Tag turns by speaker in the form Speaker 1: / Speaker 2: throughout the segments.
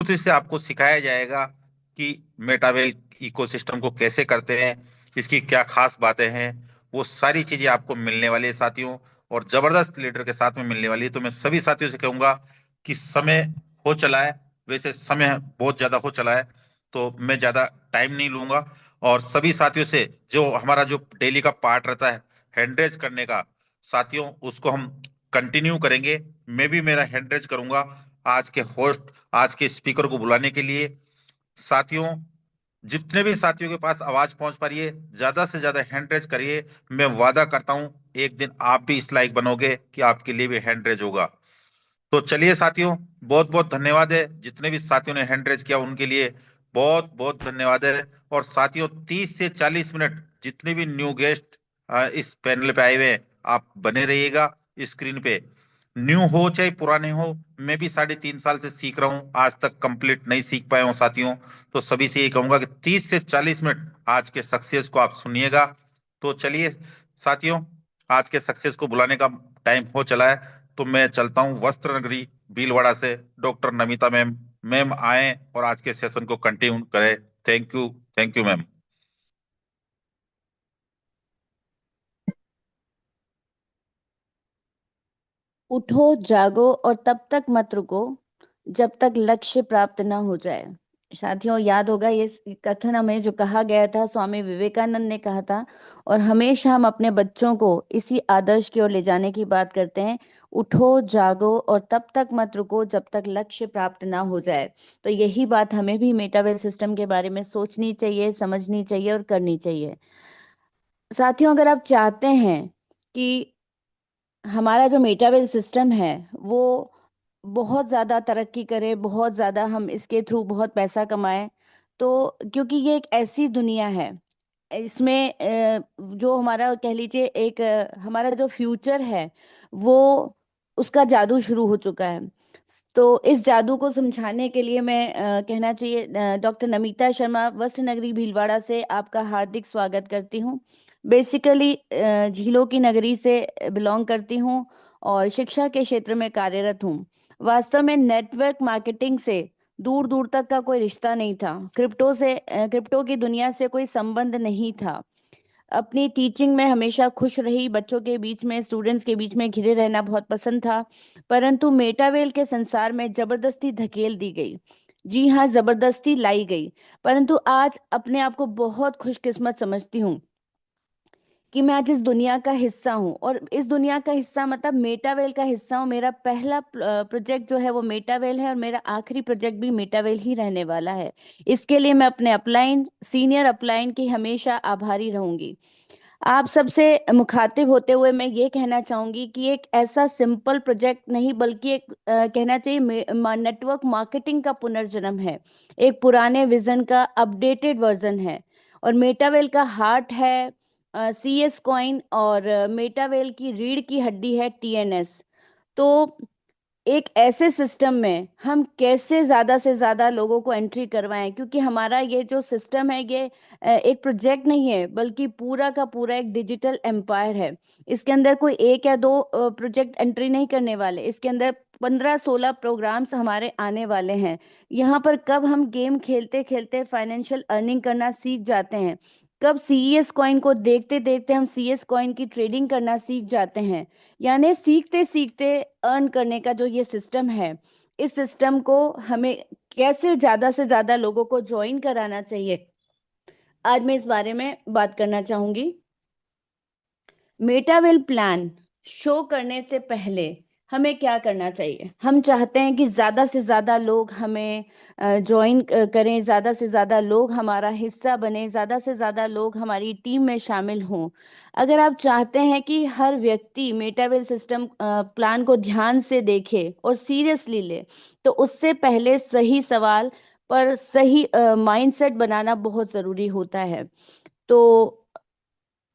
Speaker 1: खूबसूरती से आपको सिखाया जाएगा कि मेटावेल इकोसिस्टम को कैसे करते हैं, इसकी क्या खास बातें हैं। वो सारी चीजें आपको मिलने वाली है साथियों, और जबरदस्त लीडर के साथ में मिलने वाली है। तो मैं सभी साथियों से कहूंगा कि समय हो चला है, वैसे समय बहुत ज्यादा हो चला है, तो मैं ज्यादा टाइम नहीं लूंगा। और सभी साथियों से जो हमारा जो डेली का पार्ट रहता है हैंड रेज करने का, साथियों उसको हम कंटिन्यू करेंगे। मैं भी मेरा हैंड रेज करूंगा आज के होस्ट, आज के स्पीकर को बुलाने के लिए। साथियों, जितने भी साथियों के पास आवाज पहुंच पा रही है, ज्यादा से ज्यादा हैंड रेज करिए। मैं वादा करता हूं एक दिन आप भी इस लायक बनोगे कि आपके लिए भी हैंड रेज होगा। तो चलिए साथियों, बहुत बहुत धन्यवाद है जितने भी साथियों ने हैंड रेज किया, उनके लिए बहुत बहुत धन्यवाद है। और साथियों, 30 से 40 मिनट जितने भी न्यू गेस्ट इस पैनल पे आए हुए हैं, आप बने रहिएगा स्क्रीन पे। न्यू हो चाहे पुराने हो, मैं भी 3.5 साल से सीख रहा हूँ, आज तक कंप्लीट नहीं सीख पाया हूँ साथियों। तो सभी से ये कहूंगा कि 30 से 40 मिनट आज के सक्सेस को आप सुनिएगा। तो चलिए साथियों, आज के सक्सेस को बुलाने का टाइम हो चला है। तो मैं चलता हूँ वस्त्र नगरी भीलवाड़ा से। डॉक्टर नमिता मैम, मैम आए और आज के सेशन को कंटिन्यू करें। Thank you, thank you ma'am.
Speaker 2: उठो जागो और तब तक मत रुको जब तक लक्ष्य प्राप्त न हो जाए। साथियों, याद होगा ये कथन हमें जो कहा गया था, स्वामी विवेकानंद ने कहा था। और हमेशा हम अपने बच्चों को इसी आदर्श की ओर ले जाने की बात करते हैं। उठो जागो और तब तक मत रुको जब तक लक्ष्य प्राप्त ना हो जाए। तो यही बात हमें भी मेटावेल सिस्टम के बारे में सोचनी चाहिए, समझनी चाहिए और करनी चाहिए। साथियों, अगर आप चाहते हैं कि हमारा जो मेटावेल सिस्टम है वो बहुत ज़्यादा तरक्की करे, बहुत ज़्यादा हम इसके थ्रू बहुत पैसा कमाएं, तो क्योंकि ये एक ऐसी दुनिया है, इसमें जो हमारा कह लीजिए एक हमारा जो फ्यूचर है वो उसका जादू शुरू हो चुका है। तो इस जादू को समझाने के लिए मैं कहना चाहिए डॉक्टर नमिता शर्मा, वस्त्र नगरी भीलवाड़ा से आपका हार्दिक स्वागत करती हूँ। बेसिकली झीलों की नगरी से बिलोंग करती हूँ और शिक्षा के क्षेत्र में कार्यरत हूँ। वास्तव में नेटवर्क मार्केटिंग से दूर दूर तक का कोई रिश्ता नहीं था, क्रिप्टो की दुनिया से कोई संबंध नहीं था। अपनी टीचिंग में हमेशा खुश रही, बच्चों के बीच में, स्टूडेंट्स के बीच में घिरे रहना बहुत पसंद था। परंतु मेटावेल के संसार में जबरदस्ती धकेल दी गई। जी हाँ, जबरदस्ती लाई गई। परंतु आज अपने आप को बहुत खुशकिस्मत समझती हूँ कि मैं आज इस दुनिया का हिस्सा हूँ, और इस दुनिया का हिस्सा मतलब मेटावेल का हिस्सा हूँ। मेरा पहला प्रोजेक्ट जो है वो मेटावेल है, और मेरा आखिरी प्रोजेक्ट भी मेटावेल ही रहने वाला है। इसके लिए मैं अपने अपलाइन, सीनियर अपलाइन की हमेशा आभारी रहूंगी। आप सबसे मुखातिब होते हुए मैं ये कहना चाहूंगी कि एक ऐसा सिंपल प्रोजेक्ट नहीं, बल्कि एक कहना चाहिए नेटवर्क मार्केटिंग का पुनर्जन्म है। एक पुराने विजन का अपडेटेड वर्जन है। और मेटावेल का हार्ट है CS कॉइन, और मेटावेल की रीढ़ की हड्डी है TNS। तो एक ऐसे सिस्टम में हम कैसे ज्यादा से ज्यादा लोगों को एंट्री करवाएं, क्योंकि हमारा ये जो सिस्टम है ये एक प्रोजेक्ट नहीं है, बल्कि पूरा का पूरा एक डिजिटल एम्पायर है। इसके अंदर कोई एक या दो प्रोजेक्ट एंट्री नहीं करने वाले, इसके अंदर 15-16 प्रोग्राम्स हमारे आने वाले हैं। यहाँ पर कब हम गेम खेलते खेलते फाइनेंशियल अर्निंग करना सीख जाते हैं, कब CS कॉइन को देखते देखते हम CS कॉइन की ट्रेडिंग करना सीख जाते हैं, यानी सीखते सीखते अर्न करने का जो ये सिस्टम है, इस सिस्टम को हमें कैसे ज्यादा से ज्यादा लोगों को ज्वाइन कराना चाहिए, आज मैं इस बारे में बात करना चाहूंगी। मेटावेल प्लान शो करने से पहले हमें क्या करना चाहिए? हम चाहते हैं कि ज्यादा से ज्यादा लोग हमें ज्वाइन करें, ज्यादा से ज्यादा लोग हमारा हिस्सा बने, ज्यादा से ज्यादा लोग हमारी टीम में शामिल हों। अगर आप चाहते हैं कि हर व्यक्ति मेटावेल सिस्टम प्लान को ध्यान से देखे और सीरियसली ले, तो उससे पहले सही सवाल पर सही माइंडसेट बनाना बहुत जरूरी होता है। तो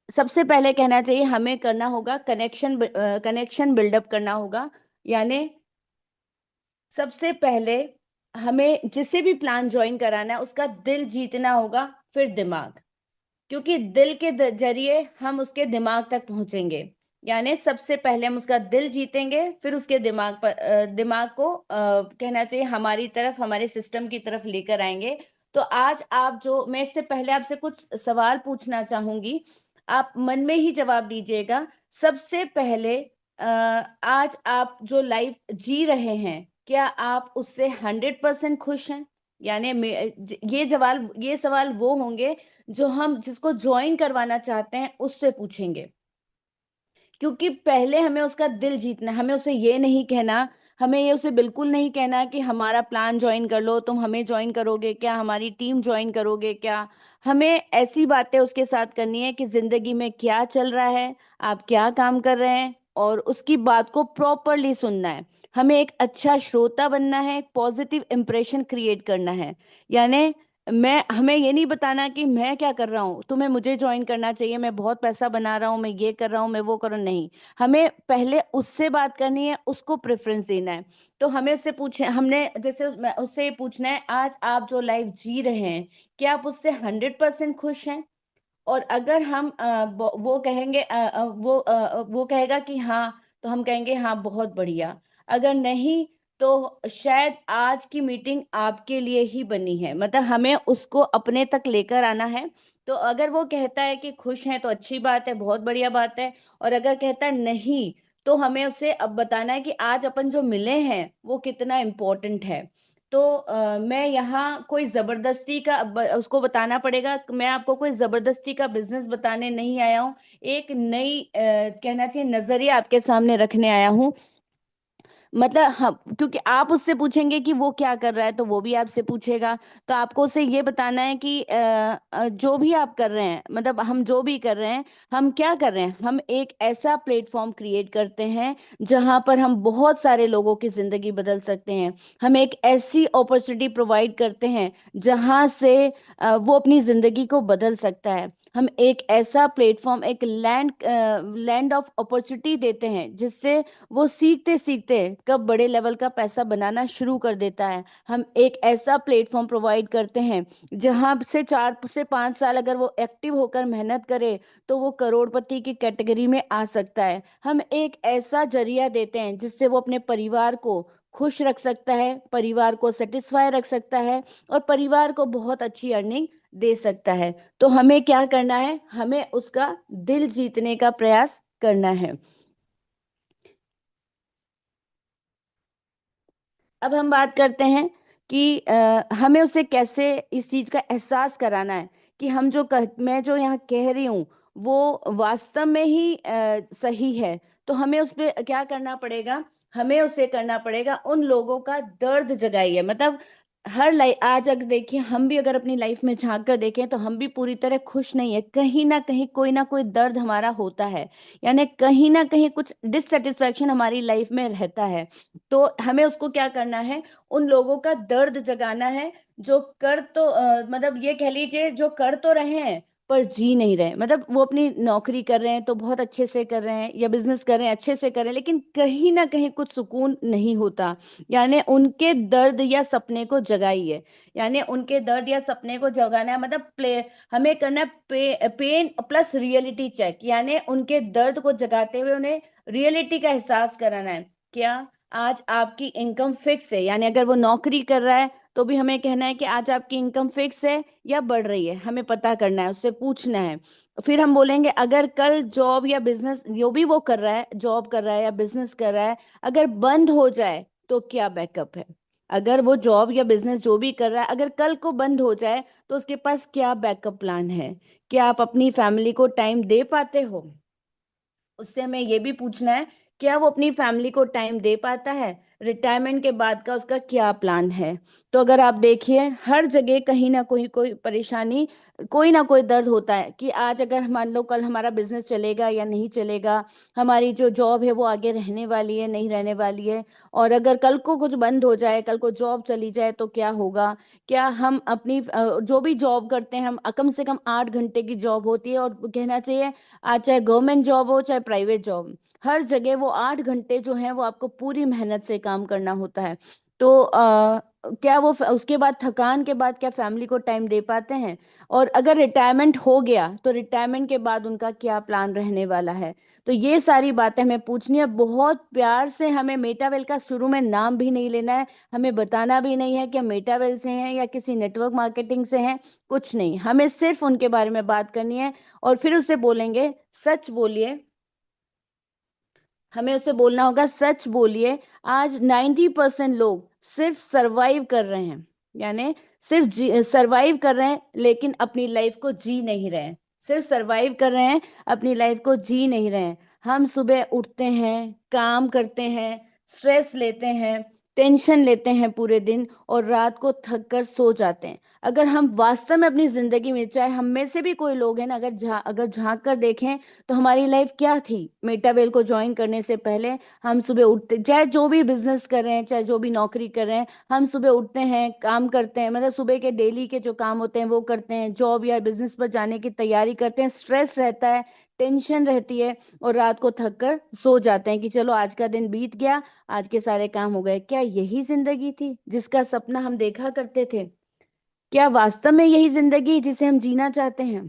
Speaker 2: सबसे पहले कहना चाहिए हमें करना होगा कनेक्शन बिल्डअप करना होगा। यानी सबसे पहले हमें जिसे भी प्लान ज्वाइन कराना है उसका दिल जीतना होगा, फिर दिमाग, क्योंकि दिल के जरिए हम उसके दिमाग तक पहुंचेंगे। यानी सबसे पहले हम उसका दिल जीतेंगे, फिर उसके दिमाग पर दिमाग को कहना चाहिए हमारी तरफ, हमारे सिस्टम की तरफ लेकर आएंगे। तो आज आप जो, मैं इससे पहले आपसे कुछ सवाल पूछना चाहूंगी, आप मन में ही जवाब दीजिएगा। सबसे पहले आज आप जो लाइफ जी रहे हैं, क्या आप उससे 100% खुश हैं? यानी ये सवाल वो होंगे जो हम जिसको ज्वाइन करवाना चाहते हैं उससे पूछेंगे, क्योंकि पहले हमें उसका दिल जीतना है। हमें उसे ये नहीं कहना, हमें ये उसे बिल्कुल नहीं कहना कि हमारा प्लान ज्वाइन कर लो, तुम हमें ज्वाइन करोगे क्या, हमारी टीम ज्वाइन करोगे क्या। हमें ऐसी बातें उसके साथ करनी है कि जिंदगी में क्या चल रहा है, आप क्या काम कर रहे हैं, और उसकी बात को प्रॉपरली सुनना है। हमें एक अच्छा श्रोता बनना है, पॉजिटिव इंप्रेशन क्रिएट करना है। यानी मैं हमें ये नहीं बताना कि मैं क्या कर रहा हूँ, तुम्हें मुझे ज्वाइन करना चाहिए, मैं बहुत पैसा बना रहा हूँ, मैं ये कर रहा हूँ, मैं वो कर रहा हूँ, नहीं। हमें पहले उससे बात करनी है, उसको प्रेफरेंस देना है। तो हमें उससे पूछे, हमने जैसे उससे ये पूछना है, आज आप जो लाइफ जी रहे हैं, क्या आप उससे 100% खुश हैं? और अगर हम वो कहेंगे वो कहेगा कि हाँ, तो हम कहेंगे हाँ बहुत बढ़िया। अगर नहीं, तो शायद आज की मीटिंग आपके लिए ही बनी है, मतलब हमें उसको अपने तक लेकर आना है। तो अगर वो कहता है कि खुश हैं तो अच्छी बात है, बहुत बढ़िया बात है। और अगर कहता है नहीं, तो हमें उसे अब बताना है कि आज अपन जो मिले हैं वो कितना इम्पोर्टेंट है। तो मैं यहाँ कोई जबरदस्ती का उसको बताना पड़ेगा, मैं आपको कोई जबरदस्ती का बिजनेस बताने नहीं आया हूँ। एक नई कहना चाहिए नजरिया आपके सामने रखने आया हूँ। मतलब हम, क्योंकि आप उससे पूछेंगे कि वो क्या कर रहा है, तो वो भी आपसे पूछेगा। तो आपको उसे ये बताना है कि जो भी आप कर रहे हैं, मतलब हम जो भी कर रहे हैं, हम क्या कर रहे हैं, हम एक ऐसा प्लेटफॉर्म क्रिएट करते हैं जहां पर हम बहुत सारे लोगों की जिंदगी बदल सकते हैं। हम एक ऐसी अपॉर्चुनिटी प्रोवाइड करते हैं जहां से वो अपनी जिंदगी को बदल सकता है। हम एक ऐसा प्लेटफॉर्म, एक लैंड ऑफ अपॉर्चुनिटी देते हैं जिससे वो सीखते सीखते कब बड़े लेवल का पैसा बनाना शुरू कर देता है। हम एक ऐसा प्लेटफॉर्म प्रोवाइड करते हैं जहां से 4 से 5 साल अगर वो एक्टिव होकर मेहनत करे तो वो करोड़पति की कैटेगरी में आ सकता है। हम एक ऐसा जरिया देते हैं जिससे वो अपने परिवार को खुश रख सकता है, परिवार को सेटिस्फाई रख सकता है, और परिवार को बहुत अच्छी अर्निंग दे सकता है। तो हमें क्या करना है, हमें उसका दिल जीतने का प्रयास करना है। अब हम बात करते हैं कि हमें उसे कैसे इस चीज का एहसास कराना है कि मैं जो यहाँ कह रही हूँ वो वास्तव में ही सही है। तो हमें उस पे क्या करना पड़ेगा, हमें उसे करना पड़ेगा उन लोगों का दर्द जगाइए। मतलब हर लाइफ, आज अगर देखिए, हम भी अगर अपनी लाइफ में झांक कर देखें तो हम भी पूरी तरह खुश नहीं है, कहीं ना कोई दर्द हमारा होता है। यानी कहीं ना कहीं कुछ डिससेटिस्फैक्शन हमारी लाइफ में रहता है। तो हमें उसको क्या करना है, उन लोगों का दर्द जगाना है जो कर तो मतलब ये कह लीजिए जो कर तो रहे हैं पर जी नहीं रहे। मतलब वो अपनी नौकरी कर रहे हैं तो बहुत अच्छे से कर रहे हैं, या बिजनेस कर रहे हैं अच्छे से कर रहे हैं, लेकिन कहीं ना कहीं कुछ सुकून नहीं होता। यानी उनके दर्द या सपने को जगाइए। यानी उनके दर्द या सपने को जगाना है, मतलब हमें करना है पेन प्लस रियलिटी चेक। यानी उनके दर्द को जगाते हुए उन्हें रियलिटी का एहसास कराना है। क्या आज आपकी इनकम फिक्स है? यानी अगर वो नौकरी कर रहा है तो भी हमें कहना है कि आज आपकी इनकम फिक्स है या बढ़ रही है, हमें पता करना है, उससे पूछना है। फिर हम बोलेंगे अगर कल जॉब या बिजनेस जो भी वो कर रहा है, जॉब कर रहा है या बिजनेस कर रहा है, अगर बंद हो जाए तो क्या बैकअप है? अगर वो जॉब या बिजनेस जो भी कर रहा है अगर कल को बंद हो जाए तो उसके पास क्या बैकअप प्लान है? क्या आप अपनी फैमिली को टाइम दे पाते हो? उससे हमें ये भी पूछना है, क्या वो अपनी फैमिली को टाइम दे पाता है? रिटायरमेंट के बाद का उसका क्या प्लान है? तो अगर आप देखिए, हर जगह कहीं ना कोई परेशानी, कोई ना कोई दर्द होता है कि आज अगर मान लो कल हमारा बिजनेस चलेगा या नहीं चलेगा, हमारी जो जॉब है वो आगे रहने वाली है नहीं रहने वाली है, और अगर कल को कुछ बंद हो जाए, कल को जॉब चली जाए तो क्या होगा? क्या हम अपनी जो भी जॉब करते हैं, हम कम से कम 8 घंटे की जॉब होती है, और कहना चाहिए आज चाहे गवर्नमेंट जॉब हो चाहे प्राइवेट जॉब, हर जगह वो 8 घंटे जो है वो आपको पूरी मेहनत से काम करना होता है। तो क्या वो उसके बाद, थकान के बाद क्या फैमिली को टाइम दे पाते हैं? और अगर रिटायरमेंट हो गया तो रिटायरमेंट के बाद उनका क्या प्लान रहने वाला है? तो ये सारी बातें हमें पूछनी है बहुत प्यार से। हमें मेटावेल का शुरू में नाम भी नहीं लेना है, हमें बताना भी नहीं है कि हम मेटावेल से हैं या किसी नेटवर्क मार्केटिंग से हैं, कुछ नहीं। हमें सिर्फ उनके बारे में बात करनी है और फिर उसे बोलेंगे सच बोलिए। हमें उसे बोलना होगा सच बोलिए। आज 90% लोग सिर्फ सरवाइव कर रहे हैं, यानी सिर्फ सरवाइव कर रहे हैं, लेकिन अपनी लाइफ को जी नहीं रहे हैं। सिर्फ सरवाइव कर रहे हैं, अपनी लाइफ को जी नहीं रहे हैं। हम सुबह उठते हैं, काम करते हैं, स्ट्रेस लेते हैं, टेंशन लेते हैं पूरे दिन, और रात को थक कर सो जाते हैं। अगर हम वास्तव में अपनी जिंदगी में, चाहे हम में से भी कोई लोग हैं ना, अगर झांक कर देखें तो हमारी लाइफ क्या थी मेटावेल को ज्वाइन करने से पहले। हम सुबह उठते, चाहे जो भी बिजनेस कर रहे हैं, चाहे जो भी नौकरी कर रहे हैं, हम सुबह उठते हैं, काम करते हैं, मतलब सुबह के डेली के जो काम होते हैं वो करते हैं, जॉब या बिजनेस पर जाने की तैयारी करते हैं, स्ट्रेस रहता है, टेंशन रहती है, और रात को थक कर सो जाते हैं कि चलो आज का दिन बीत गया, आज के सारे काम हो गए। क्या यही जिंदगी थी जिसका सपना हम देखा करते थे? क्या वास्तव में यही जिंदगी जिसे हम जीना चाहते हैं?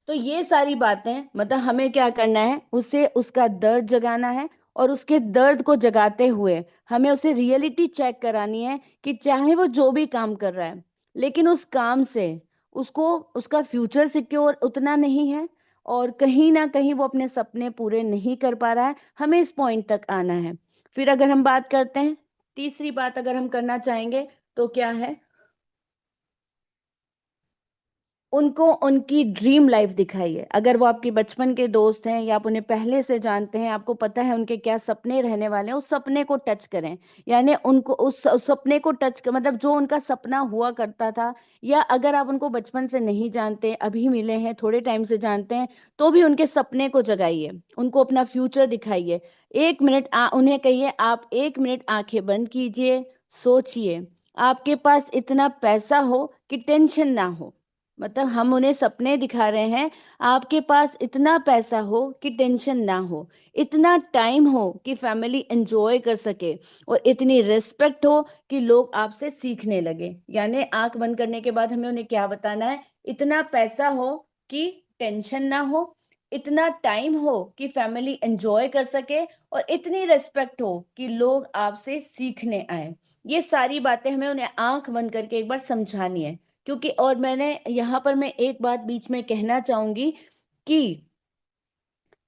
Speaker 2: तो ये सारी बातें, मतलब हमें क्या करना है, उसे उसका दर्द जगाना है, और उसके दर्द को जगाते हुए हमें उसे रियलिटी चेक करानी है कि चाहे वो जो भी काम कर रहा है, लेकिन उस काम से उसको, उसका फ्यूचर सिक्योर उतना नहीं है, और कहीं ना कहीं वो अपने सपने पूरे नहीं कर पा रहा है। हमें इस पॉइंट तक आना है। फिर अगर हम बात करते हैं, तीसरी बात अगर हम करना चाहेंगे तो क्या है, उनको उनकी ड्रीम लाइफ दिखाइए। अगर वो आपके बचपन के दोस्त हैं या आप उन्हें पहले से जानते हैं, आपको पता है उनके क्या सपने रहने वाले हैं, उस सपने को टच करें। यानी उनको उस सपने को टच कर, मतलब जो उनका सपना हुआ करता था, या अगर आप उनको बचपन से नहीं जानते, अभी मिले हैं, थोड़े टाइम से जानते हैं, तो भी उनके सपने को जगाइए, उनको अपना फ्यूचर दिखाइए। एक मिनट उन्हें कहिए, आप 1 मिनट आंखें बंद कीजिए, सोचिए, आपके पास इतना पैसा हो कि टेंशन ना हो। मतलब हम उन्हें सपने दिखा रहे हैं, आपके पास इतना पैसा हो कि टेंशन ना हो, इतना टाइम हो कि फैमिली एंजॉय कर सके, और इतनी रिस्पेक्ट हो कि लोग आपसे सीखने लगे। यानी आंख बंद करने के बाद हमें उन्हें क्या बताना है, इतना पैसा हो कि टेंशन ना हो, इतना टाइम हो कि फैमिली एंजॉय कर सके, और इतनी रिस्पेक्ट हो कि लोग आपसे सीखने आए। ये सारी बातें हमें उन्हें आंख बंद करके एक बार समझानी है। क्योंकि, और मैंने यहाँ पर मैं एक बात बीच में कहना चाहूंगी कि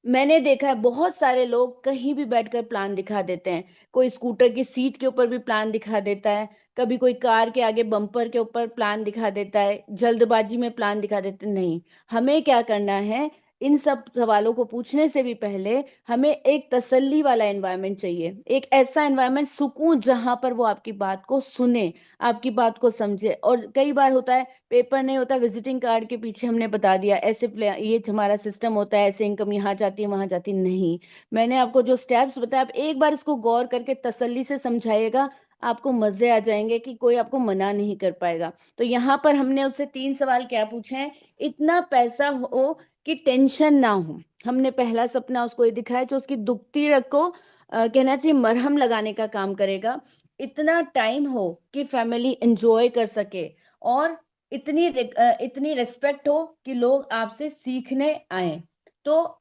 Speaker 2: मैंने देखा है बहुत सारे लोग कहीं भी बैठकर प्लान दिखा देते हैं। कोई स्कूटर की सीट के ऊपर भी प्लान दिखा देता है, कभी कोई कार के आगे बम्पर के ऊपर प्लान दिखा देता है, जल्दबाजी में प्लान दिखा देते हैं। नहीं, हमें क्या करना है, इन सब सवालों को पूछने से भी पहले हमें एक तसल्ली वाला एनवायरनमेंट चाहिए, एक ऐसा एनवायरनमेंट, सुकून, जहां पर वो आपकी बात को सुने, आपकी बात को समझे। और कई बार होता है, पेपर नहीं होता, विजिटिंग कार्ड के पीछे हमने बता दिया ऐसे ये हमारा सिस्टम होता है, ऐसे इनकम यहाँ जाती है वहां जाती नहीं। मैंने आपको जो स्टेप्स बताया, आप एक बार इसको गौर करके तसल्ली से समझाइएगा, आपको मजे आ जाएंगे कि कोई आपको मना नहीं कर पाएगा। तो यहाँ पर हमने उससे 3 सवाल क्या पूछे हैं, इतना पैसा हो कि टेंशन ना हो। हमने पहला सपना उसको ये दिखाया, जो उसकी दुखती रग को कहना चाहिए मरहम लगाने का काम करेगा। इतना टाइम हो कि फैमिली एंजॉय कर सके, और इतनी रिस्पेक्ट हो कि लोग आपसे सीखने आए। तो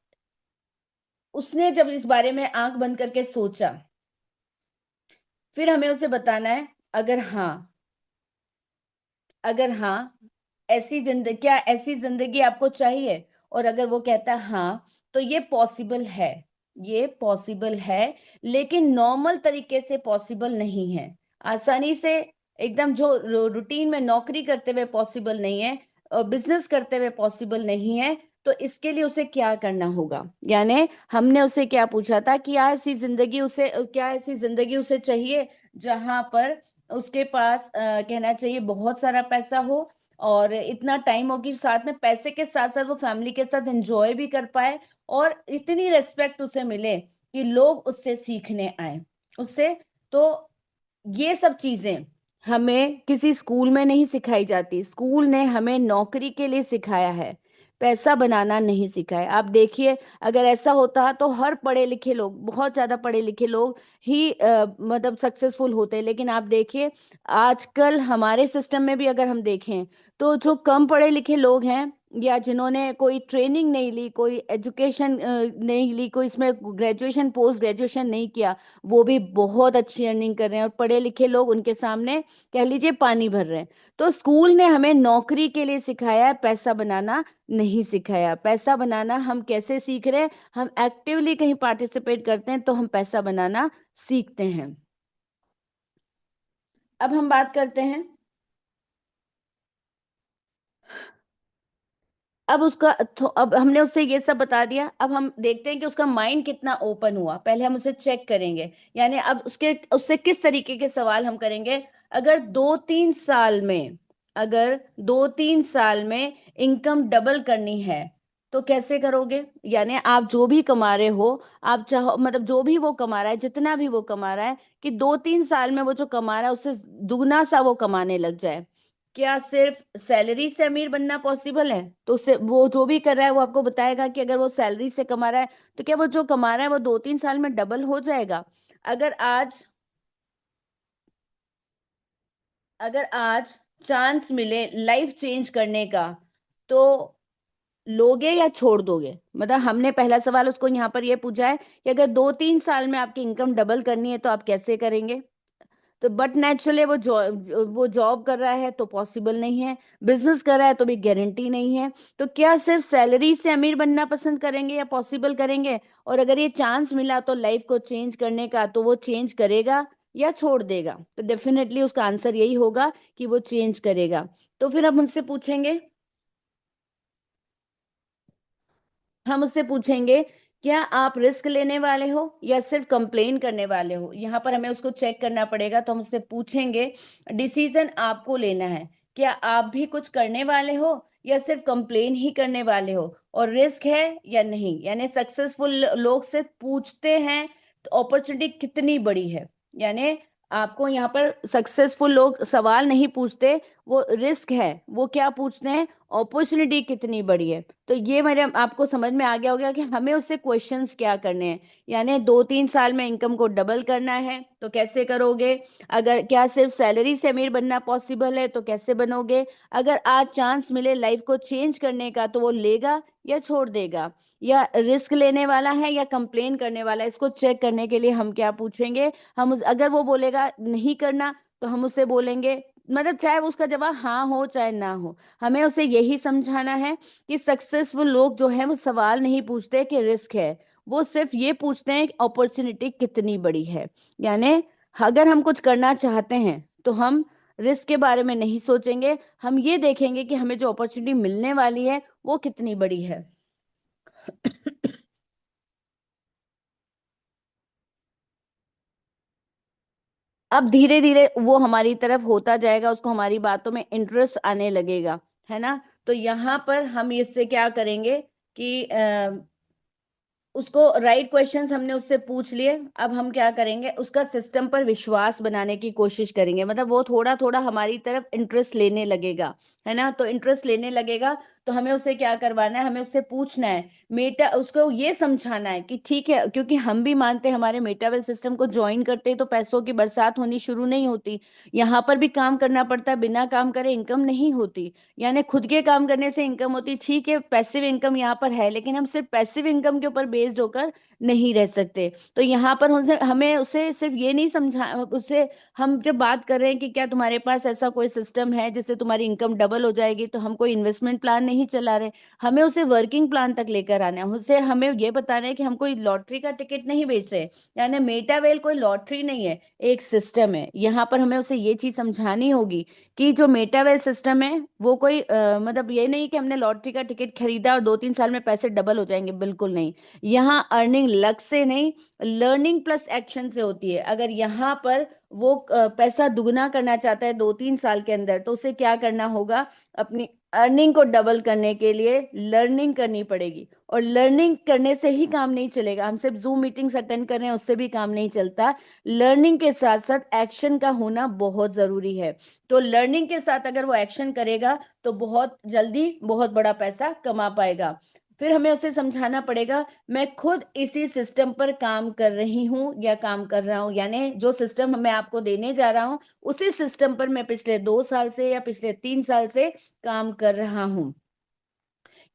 Speaker 2: उसने जब इस बारे में आंख बंद करके सोचा, फिर हमें उसे बताना है, अगर हाँ, अगर हाँ, ऐसी जिंदगी, क्या ऐसी जिंदगी आपको चाहिए? और अगर वो कहता है हाँ, तो ये पॉसिबल है, ये पॉसिबल है, लेकिन नॉर्मल तरीके से पॉसिबल नहीं है। आसानी से, एकदम जो रूटीन में नौकरी करते हुए पॉसिबल नहीं है, बिजनेस करते हुए पॉसिबल नहीं है। तो इसके लिए उसे क्या करना होगा? यानी हमने उसे क्या पूछा था, कि क्या ऐसी जिंदगी उसे चाहिए जहां पर उसके पास कहना चाहिए बहुत सारा पैसा हो, और इतना टाइम हो कि साथ में पैसे के साथ साथ वो फैमिली के साथ एंजॉय भी कर पाए, और इतनी रेस्पेक्ट उसे मिले कि लोग उससे सीखने आए, उससे। तो ये सब चीजें हमें किसी स्कूल में नहीं सिखाई जाती, स्कूल ने हमें नौकरी के लिए सिखाया है। पैसा बनाना नहीं सिखाया। आप देखिए, अगर ऐसा होता तो हर पढ़े लिखे लोग, बहुत ज्यादा पढ़े लिखे लोग ही मतलब सक्सेसफुल होते। लेकिन आप देखिए, आजकल हमारे सिस्टम में भी अगर हम देखें, तो जो कम पढ़े लिखे लोग हैं, या जिन्होंने कोई ट्रेनिंग नहीं ली, कोई एजुकेशन नहीं ली, कोई इसमें ग्रेजुएशन पोस्ट ग्रेजुएशन नहीं किया, वो भी बहुत अच्छी अर्निंग कर रहे हैं। और पढ़े लिखे लोग उनके सामने कह लीजिए पानी भर रहे हैं। तो स्कूल ने हमें नौकरी के लिए सिखाया है, पैसा बनाना नहीं सिखाया। पैसा बनाना हम कैसे सीख रहे हैं? हम एक्टिवली कहीं पार्टिसिपेट करते हैं तो हम पैसा बनाना सीखते हैं। अब हम बात करते हैं, अब उसका अब हमने उससे ये सब बता दिया। अब हम देखते हैं कि उसका माइंड कितना ओपन हुआ। पहले हम उसे चेक करेंगे, यानी अब उसके उससे किस तरीके के सवाल हम करेंगे। अगर 2-3 साल में, अगर 2-3 साल में इनकम डबल करनी है तो कैसे करोगे? यानी आप जो भी कमा रहे हो, आप चाहो मतलब जो भी वो कमा रहा है, जितना भी वो कमा रहा है, कि 2-3 साल में वो जो कमा रहा है उससे दुगना सा वो कमाने लग जाए। क्या सिर्फ सैलरी से अमीर बनना पॉसिबल है? तो उससे वो जो भी कर रहा है वो आपको बताएगा कि अगर वो सैलरी से कमा रहा है तो क्या वो जो कमा रहा है वो 2-3 साल में डबल हो जाएगा? अगर आज अगर आज चांस मिले लाइफ चेंज करने का, तो लोगे या छोड़ दोगे? मतलब हमने पहला सवाल उसको यहाँ पर ये पूछा है कि अगर 2-3 साल में आपकी इनकम डबल करनी है तो आप कैसे करेंगे? तो बट नेचुरली वो जॉब कर रहा है तो पॉसिबल नहीं है, बिजनेस कर रहा है तो भी गारंटी नहीं है। तो क्या सिर्फ सैलरी से अमीर बनना पसंद करेंगे या पॉसिबल करेंगे? और अगर ये चांस मिला तो लाइफ को चेंज करने का, तो वो चेंज करेगा या छोड़ देगा? तो डेफिनेटली उसका आंसर यही होगा कि वो चेंज करेगा। तो फिर हम उनसे पूछेंगे, हम उससे पूछेंगे, क्या आप रिस्क लेने वाले हो या सिर्फ कंप्लेन करने वाले हो? यहाँ पर हमें उसको चेक करना पड़ेगा। तो हम उससे पूछेंगे, डिसीजन आपको लेना है, क्या आप भी कुछ करने वाले हो या सिर्फ कंप्लेन ही करने वाले हो, और रिस्क है या नहीं? यानी सक्सेसफुल लोग से पूछते हैं तो अपॉर्चुनिटी कितनी बड़ी है। यानी आपको यहाँ पर सक्सेसफुल लोग सवाल नहीं पूछते, वो रिस्क है, वो क्या पूछते हैं, अपॉर्चुनिटी कितनी बड़ी है। तो ये मेरे आपको समझ में आ गया होगा कि हमें उससे क्वेश्चंस क्या करने हैं। यानी 2-3 साल में इनकम को डबल करना है तो कैसे करोगे? अगर क्या सिर्फ सैलरी से अमीर बनना पॉसिबल है तो कैसे बनोगे? अगर आज चांस मिले लाइफ को चेंज करने का तो वो लेगा या छोड़ देगा? या रिस्क लेने वाला है या कंप्लेन करने वाला है? इसको चेक करने के लिए हम क्या पूछेंगे, अगर वो बोलेगा नहीं करना तो हम उससे बोलेंगे, मतलब चाहे उसका जवाब हाँ हो चाहे ना हो, हमें उसे यही समझाना है कि सक्सेसफुल लोग जो है वो सवाल नहीं पूछते कि रिस्क है, वो सिर्फ ये पूछते हैं कि अपॉर्चुनिटी कितनी बड़ी है। यानी अगर हम कुछ करना चाहते हैं तो हम रिस्क के बारे में नहीं सोचेंगे, हम ये देखेंगे कि हमें जो अपॉर्चुनिटी मिलने वाली है वो कितनी बड़ी है। अब धीरे धीरे वो हमारी तरफ होता जाएगा, उसको हमारी बातों में इंटरेस्ट आने लगेगा, है ना? तो यहाँ पर हम इससे क्या करेंगे कि उसको राइट क्वेश्चंस हमने उससे पूछ लिए। अब हम क्या करेंगे, उसका सिस्टम पर विश्वास बनाने की कोशिश करेंगे, मतलब वो थोड़ा थोड़ा हमारी तरफ इंटरेस्ट लेने लगेगा, है ना? तो इंटरेस्ट लेने लगेगा तो हमें उसे क्या करवाना है, हमें उससे पूछना है, मेटा उसको ये समझाना है कि ठीक है, क्योंकि हम भी मानते हैं हमारे मेटावेल सिस्टम को ज्वाइन करते ही तो पैसों की बरसात होनी शुरू नहीं होती। यहाँ पर भी काम करना पड़ता है, बिना काम करे इनकम नहीं होती। यानी खुद के काम करने से इनकम होती, ठीक है, पैसिव इनकम यहाँ पर है, लेकिन हम सिर्फ पैसिव इनकम के ऊपर बेस्ड होकर नहीं रह सकते। तो यहाँ पर उनसे हमें उसे सिर्फ ये नहीं समझा, उसे हम जब बात कर रहे हैं कि क्या तुम्हारे पास ऐसा कोई सिस्टम है जिससे तुम्हारी इनकम डबल हो जाएगी, तो हम कोई इन्वेस्टमेंट प्लान नहीं चला रहे, हमें उसे वर्किंग प्लान तक लेकर आना है। उसे हमें ये बताना है कि हम कोई लॉटरी का टिकट नहीं बेच रहे। यानी मेटावेल कोई लॉटरी नहीं है, एक सिस्टम है। यहाँ पर हमें उसे ये चीज समझानी होगी कि जो मेटावेल सिस्टम है वो कोई मतलब ये नहीं कि हमने लॉटरी का टिकट खरीदा और 2-3 साल में पैसे डबल हो जाएंगे, बिल्कुल नहीं। यहाँ अर्निंग लक से नहीं, लर्निंग प्लस एक्शन से होती है। अगर यहाँ पर वो पैसा दुगना करना चाहता है 2-3 साल के अंदर, तो उसे क्या करना होगा, अपनी अर्निंग को डबल करने के लिए लर्निंग करनी पड़ेगी, और लर्निंग करने से ही काम नहीं चलेगा। हम सिर्फ जूम मीटिंग्स अटेंड कर रहे हैं उससे भी काम नहीं चलता। लर्निंग के साथ साथ एक्शन का होना बहुत जरूरी है। तो लर्निंग के साथ अगर वो एक्शन करेगा तो बहुत जल्दी बहुत बड़ा पैसा कमा पाएगा। फिर हमें उसे समझाना पड़ेगा, मैं खुद इसी सिस्टम पर काम कर रही हूँ या काम कर रहा हूँ, यानी जो सिस्टम मैं आपको देने जा रहा हूँ उसी सिस्टम पर मैं पिछले 2 साल से या पिछले 3 साल से काम कर रहा हूं,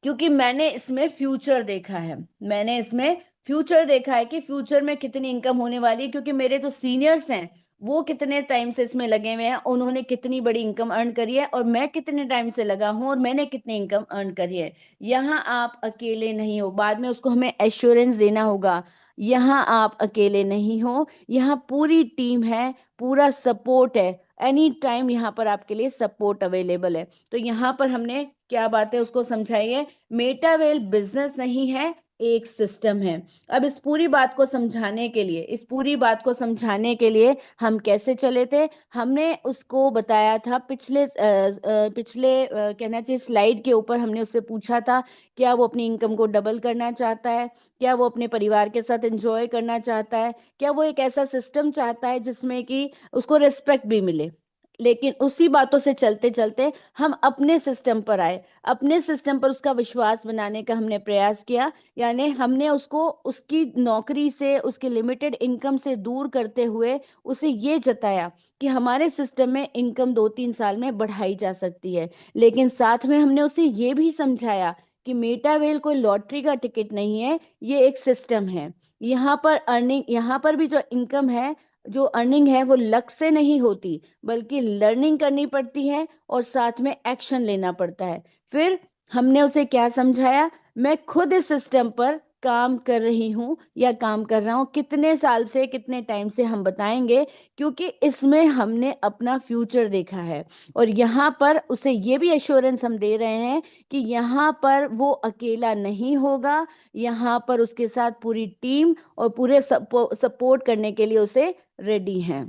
Speaker 2: क्योंकि मैंने इसमें फ्यूचर देखा है। मैंने इसमें फ्यूचर देखा है कि फ्यूचर में कितनी इनकम होने वाली है, क्योंकि मेरे जो सीनियर्स हैं वो कितने टाइम से इसमें लगे हुए हैं, उन्होंने कितनी बड़ी इनकम अर्न करी है, और मैं कितने टाइम से लगा हूं और मैंने कितनी इनकम अर्न करी है। यहाँ आप अकेले नहीं हो, बाद में उसको हमें एश्योरेंस देना होगा। यहाँ आप अकेले नहीं हो, यहाँ पूरी टीम है, पूरा सपोर्ट है। एनी टाइम यहाँ पर आपके लिए सपोर्ट अवेलेबल है। तो यहाँ पर हमने क्या बात है उसको समझाइए। मेटावेल बिजनेस नहीं है, एक सिस्टम है। अब इस पूरी बात को समझाने के लिए, इस पूरी बात को समझाने के लिए हम कैसे चले थे, हमने उसको बताया था पिछले कहना चाहिए स्लाइड के ऊपर। हमने उससे पूछा था क्या वो अपनी इनकम को डबल करना चाहता है, क्या वो अपने परिवार के साथ एंजॉय करना चाहता है, क्या वो एक ऐसा सिस्टम चाहता है जिसमें कि उसको रिस्पेक्ट भी मिले। लेकिन उसी बातों से चलते चलते हम अपने सिस्टम पर आए, अपने सिस्टम पर उसका विश्वास बनाने का हमने प्रयास किया। यानी हमने उसको उसकी नौकरी से, उसकी लिमिटेड इनकम से दूर करते हुए उसे ये जताया कि हमारे सिस्टम में इनकम 2-3 साल में बढ़ाई जा सकती है। लेकिन साथ में हमने उसे ये भी समझाया कि मेटावेल कोई लॉटरी का टिकट नहीं है, ये एक सिस्टम है। यहाँ पर अर्निंग, यहाँ पर भी जो इनकम है, जो अर्निंग है वो लक से नहीं होती, बल्कि लर्निंग करनी पड़ती है और साथ में एक्शन लेना पड़ता है। फिर हमने उसे क्या समझाया, मैं खुद इस सिस्टम पर काम कर रही हूँ या काम कर रहा हूँ, कितने साल से कितने टाइम से हम बताएंगे, क्योंकि इसमें हमने अपना फ्यूचर देखा है। और यहाँ पर उसे ये भी एश्योरेंस हम दे रहे हैं कि यहाँ पर वो अकेला नहीं होगा, यहाँ पर उसके साथ पूरी टीम और पूरे सपोर्ट करने के लिए उसे रेडी हैं।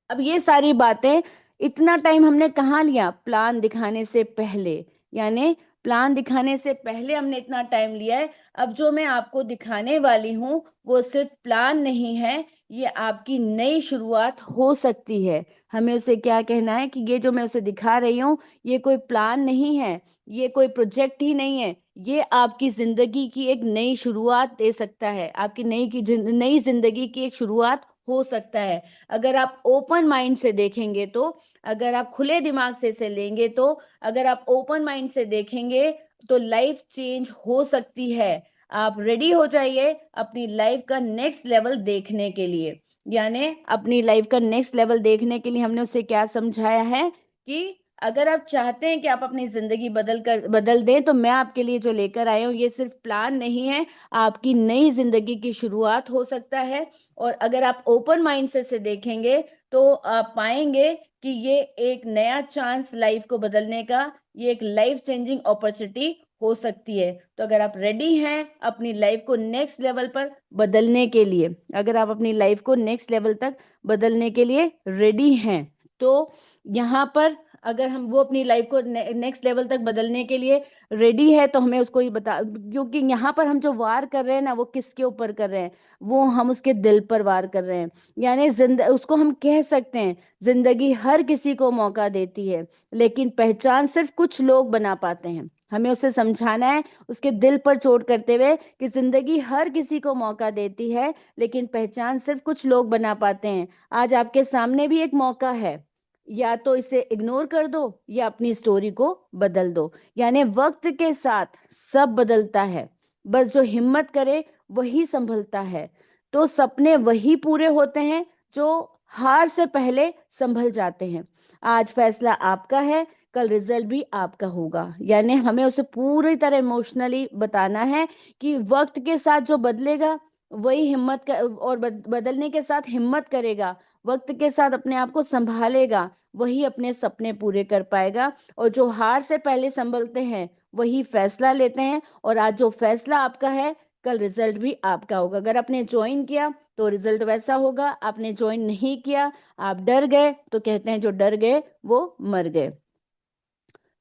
Speaker 2: अब ये सारी बातें, इतना टाइम हमने कहाँ लिया, प्लान दिखाने से पहले। यानी प्लान दिखाने से पहले हमने इतना टाइम लिया है। अब जो मैं आपको दिखाने वाली हूँ वो सिर्फ प्लान नहीं है, ये आपकी नई शुरुआत हो सकती है। हमें उसे क्या कहना है कि ये जो मैं उसे दिखा रही हूँ ये कोई प्लान नहीं है, ये कोई प्रोजेक्ट ही नहीं है, ये आपकी जिंदगी की एक नई शुरुआत दे सकता है, आपकी नई जिंदगी की एक शुरुआत हो सकता है। अगर आप ओपन माइंड से देखेंगे तो, अगर आप खुले दिमाग से इसे लेंगे तो, अगर आप ओपन माइंड से देखेंगे तो लाइफ चेंज हो सकती है। आप रेडी हो जाइए अपनी लाइफ का नेक्स्ट लेवल देखने के लिए। यानी अपनी लाइफ का नेक्स्ट लेवल देखने के लिए हमने उसे क्या समझाया है कि अगर आप चाहते हैं कि आप अपनी जिंदगी बदल दें तो मैं आपके लिए जो लेकर आया हूँ ये सिर्फ प्लान नहीं है, आपकी नई जिंदगी की शुरुआत हो सकता है। और अगर आप ओपन माइंड से देखेंगे तो आप पाएंगे कि ये एक नया चांस लाइफ को बदलने का, ये एक लाइफ चेंजिंग अपॉर्चुनिटी हो सकती है। तो अगर आप रेडी हैं अपनी लाइफ को नेक्स्ट लेवल पर बदलने के लिए, अगर आप अपनी लाइफ को नेक्स्ट लेवल तक बदलने के लिए रेडी हैं, तो यहाँ पर अगर हम वो अपनी लाइफ को नेक्स्ट लेवल तक बदलने के लिए रेडी है तो हमें उसको ही बता, क्योंकि यहाँ पर हम जो वार कर रहे हैं ना वो किसके ऊपर कर रहे हैं, वो हम उसके दिल पर वार कर रहे हैं। यानी उसको हम कह सकते हैं जिंदगी हर किसी को मौका देती है, लेकिन पहचान सिर्फ कुछ लोग बना पाते हैं। हमें उसे समझाना है उसके दिल पर चोट करते हुए कि जिंदगी हर किसी को मौका देती है, लेकिन पहचान सिर्फ कुछ लोग बना पाते हैं। आज आपके सामने भी एक मौका है, या तो इसे इग्नोर कर दो या अपनी स्टोरी को बदल दो। यानी वक्त के साथ सब बदलता है, बस जो हिम्मत करे वही संभलता है। तो सपने वही पूरे होते हैं जो हार से पहले संभल जाते हैं। आज फैसला आपका है, कल रिजल्ट भी आपका होगा। यानी हमें उसे पूरी तरह इमोशनली बताना है कि वक्त के साथ जो बदलेगा वही और बदलने के साथ हिम्मत करेगा, वक्त के साथ अपने आप को संभालेगा, वही अपने सपने पूरे कर पाएगा। और जो हार से पहले संभलते हैं वही फैसला लेते हैं, और आज जो फैसला आपका है कल रिजल्ट भी आपका होगा। अगर आपने ज्वाइन किया तो रिजल्ट वैसा होगा। आपने ज्वाइन नहीं किया, आप डर गए, तो कहते हैं जो डर गए वो मर गए।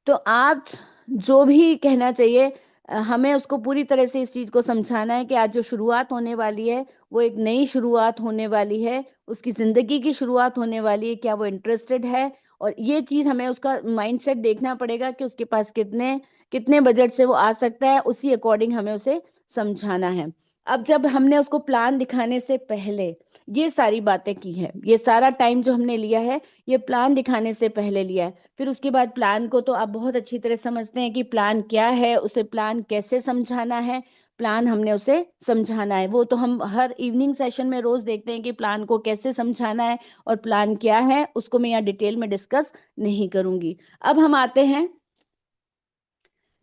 Speaker 2: तो आप जो भी कहना चाहिए, हमें उसको पूरी तरह से इस चीज को समझाना है कि आज जो शुरुआत होने वाली है वो एक नई शुरुआत होने वाली है, उसकी जिंदगी की शुरुआत होने वाली है, क्या वो इंटरेस्टेड है। और ये चीज हमें उसका माइंडसेट देखना पड़ेगा कि उसके पास कितने कितने बजट से वो आ सकता है, उसी अकॉर्डिंग हमें उसे समझाना है। अब जब हमने उसको प्लान दिखाने से पहले ये सारी बातें की है, ये सारा टाइम जो हमने लिया है ये प्लान दिखाने से पहले लिया है, फिर उसके बाद प्लान को तो आप बहुत अच्छी तरह समझते हैं कि प्लान क्या है, उसे प्लान कैसे समझाना है, प्लान हमने उसे समझाना है। वो तो हम हर इवनिंग सेशन में रोज देखते हैं कि प्लान को कैसे समझाना है और प्लान क्या है, उसको मैं यहाँ डिटेल में डिस्कस नहीं करूंगी। अब हम आते हैं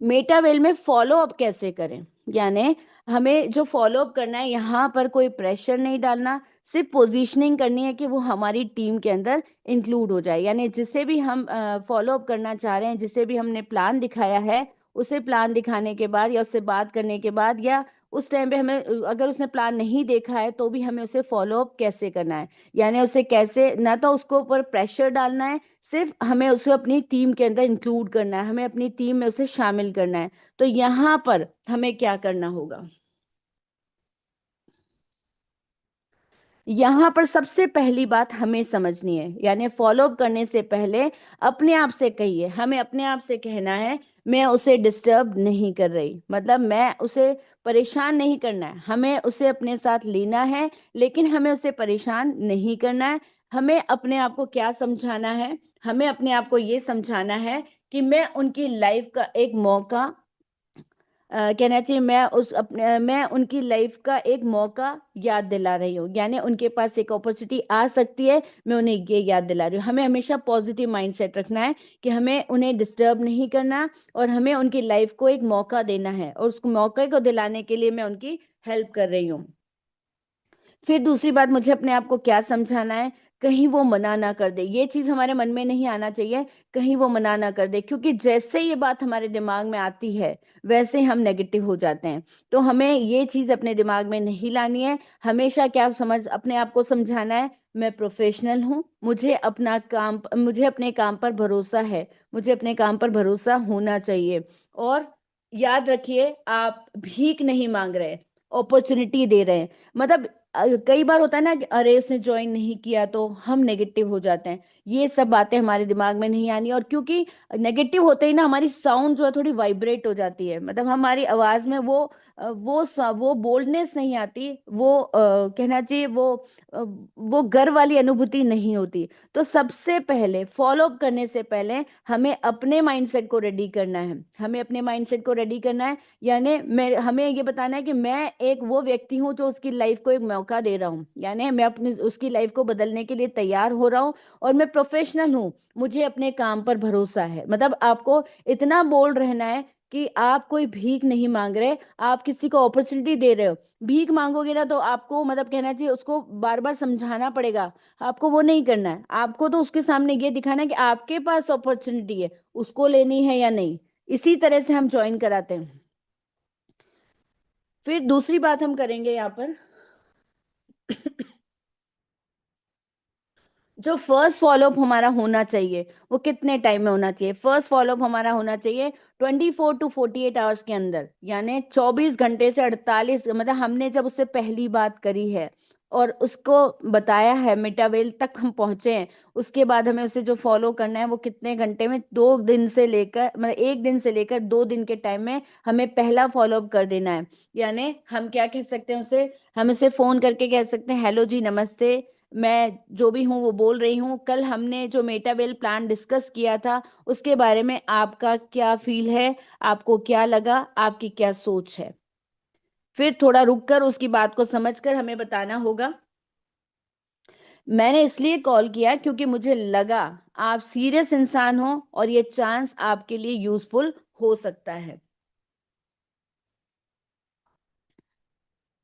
Speaker 2: मेटावेल में फॉलो अप कैसे करें। यानी हमें जो फॉलो अप करना है, यहाँ पर कोई प्रेशर नहीं डालना, सिर्फ पोजीशनिंग करनी है कि वो हमारी टीम के अंदर इंक्लूड हो जाए। यानी जिसे भी हम फॉलो अप करना चाह रहे हैं, जिसे भी हमने प्लान दिखाया है, उसे प्लान दिखाने के बाद या उससे बात करने के बाद या उस टाइम पे हमें अगर उसने प्लान नहीं देखा है तो भी हमें उसे फॉलो अप कैसे करना है। यानी उसे कैसे, ना तो उसको ऊपर प्रेशर डालना है, सिर्फ हमें उसे अपनी टीम के अंदर इंक्लूड करना है, हमें अपनी टीम में उसे शामिल करना है। तो यहाँ पर हमें क्या करना होगा, यहाँ पर सबसे पहली बात हमें समझनी है। यानी फॉलो अप करने से पहले अपने आप से कहिए, हमें अपने आप से कहना है मैं उसे डिस्टर्ब नहीं कर रही, मतलब मैं उसे परेशान नहीं करना है, हमें उसे अपने साथ लेना है लेकिन हमें उसे परेशान नहीं करना है। हमें अपने आप को क्या समझाना है, हमें अपने आप को ये समझाना है कि मैं उनकी लाइफ का एक मौका, कहना चाहिए मैं उनकी लाइफ का एक मौका याद दिला रही हूँ। यानी उनके पास एक अपॉर्चुनिटी आ सकती है, मैं उन्हें ये याद दिला रही हूँ। हमें हमेशा पॉजिटिव माइंडसेट रखना है कि हमें उन्हें डिस्टर्ब नहीं करना और हमें उनकी लाइफ को एक मौका देना है, और उस मौके को दिलाने के लिए मैं उनकी हेल्प कर रही हूँ। फिर दूसरी बात, मुझे अपने आप को क्या समझाना है, कहीं वो मना ना कर दे। ये चीज हमारे मन में नहीं आना चाहिए, कहीं वो मना ना कर दे, क्योंकि जैसे ये बात हमारे दिमाग में आती है वैसे हम नेगेटिव हो जाते हैं। तो हमें ये चीज अपने दिमाग में नहीं लानी है। हमेशा क्या समझ अपने आप को समझाना है, मैं प्रोफेशनल हूँ, मुझे अपने काम पर भरोसा है, मुझे अपने काम पर भरोसा होना चाहिए। और याद रखिए, आप भीख नहीं मांग रहे, अपॉर्चुनिटी दे रहे हैं। मतलब कई बार होता है ना कि अरे उसने ज्वाइन नहीं किया, तो हम नेगेटिव हो जाते हैं। ये सब बातें हमारे दिमाग में नहीं आनी, और क्योंकि नेगेटिव होते ही ना हमारी साउंड जो है थोड़ी वाइब्रेट हो जाती है, मतलब हमारी आवाज में वो बोल्डनेस नहीं आती, कहना चाहिए वो गर्व वाली अनुभूति नहीं होती। तो सबसे पहले फॉलो अप करने से पहले हमें अपने माइंडसेट को रेडी करना है, हमें अपने माइंडसेट को रेडी करना है। यानी हमें ये बताना है कि मैं एक वो व्यक्ति हूँ जो उसकी लाइफ को एक मौका दे रहा हूँ, यानी मैं अपनी उसकी लाइफ को बदलने के लिए तैयार हो रहा हूँ, और मैं प्रोफेशनल हूँ, मुझे अपने काम पर भरोसा है। मतलब आपको इतना बोल्ड रहना है कि आप कोई भीख नहीं मांग रहे, आप किसी को अपॉर्चुनिटी दे रहे हो। भीख मांगोगे ना तो आपको, मतलब कहना चाहिए, उसको बार बार समझाना पड़ेगा, आपको वो नहीं करना है। आपको तो उसके सामने ये दिखाना है कि आपके पास अपॉर्चुनिटी है, उसको लेनी है या नहीं। इसी तरह से हम ज्वाइन कराते हैं। फिर दूसरी बात हम करेंगे यहाँ पर, जो फर्स्ट फॉलोअप हमारा होना चाहिए वो कितने टाइम में होना चाहिए। फर्स्ट फॉलोअप हमारा होना चाहिए 24 to 48 आवर्स के अंदर, यानी 24 घंटे से 48, मतलब हमने जब उससे पहली बात करी है और उसको बताया है, मिटावेल तक हम पहुंचे हैं, उसके बाद हमें उसे जो फॉलो करना है वो कितने घंटे में, 2 दिन से लेकर, मतलब 1 दिन से लेकर 2 दिन के टाइम में हमें पहला फॉलोअप कर देना है। यानी हम क्या कह सकते हैं उसे, हम उसे फोन करके कह सकते हैं, हेलो जी नमस्ते, मैं जो भी हूँ वो बोल रही हूँ, कल हमने जो मेटावेल प्लान डिस्कस किया था उसके बारे में आपका क्या फील है, आपको क्या लगा, आपकी क्या सोच है। फिर थोड़ा रुककर उसकी बात को समझकर हमें बताना होगा, मैंने इसलिए कॉल किया क्योंकि मुझे लगा आप सीरियस इंसान हो और ये चांस आपके लिए यूजफुल हो सकता है।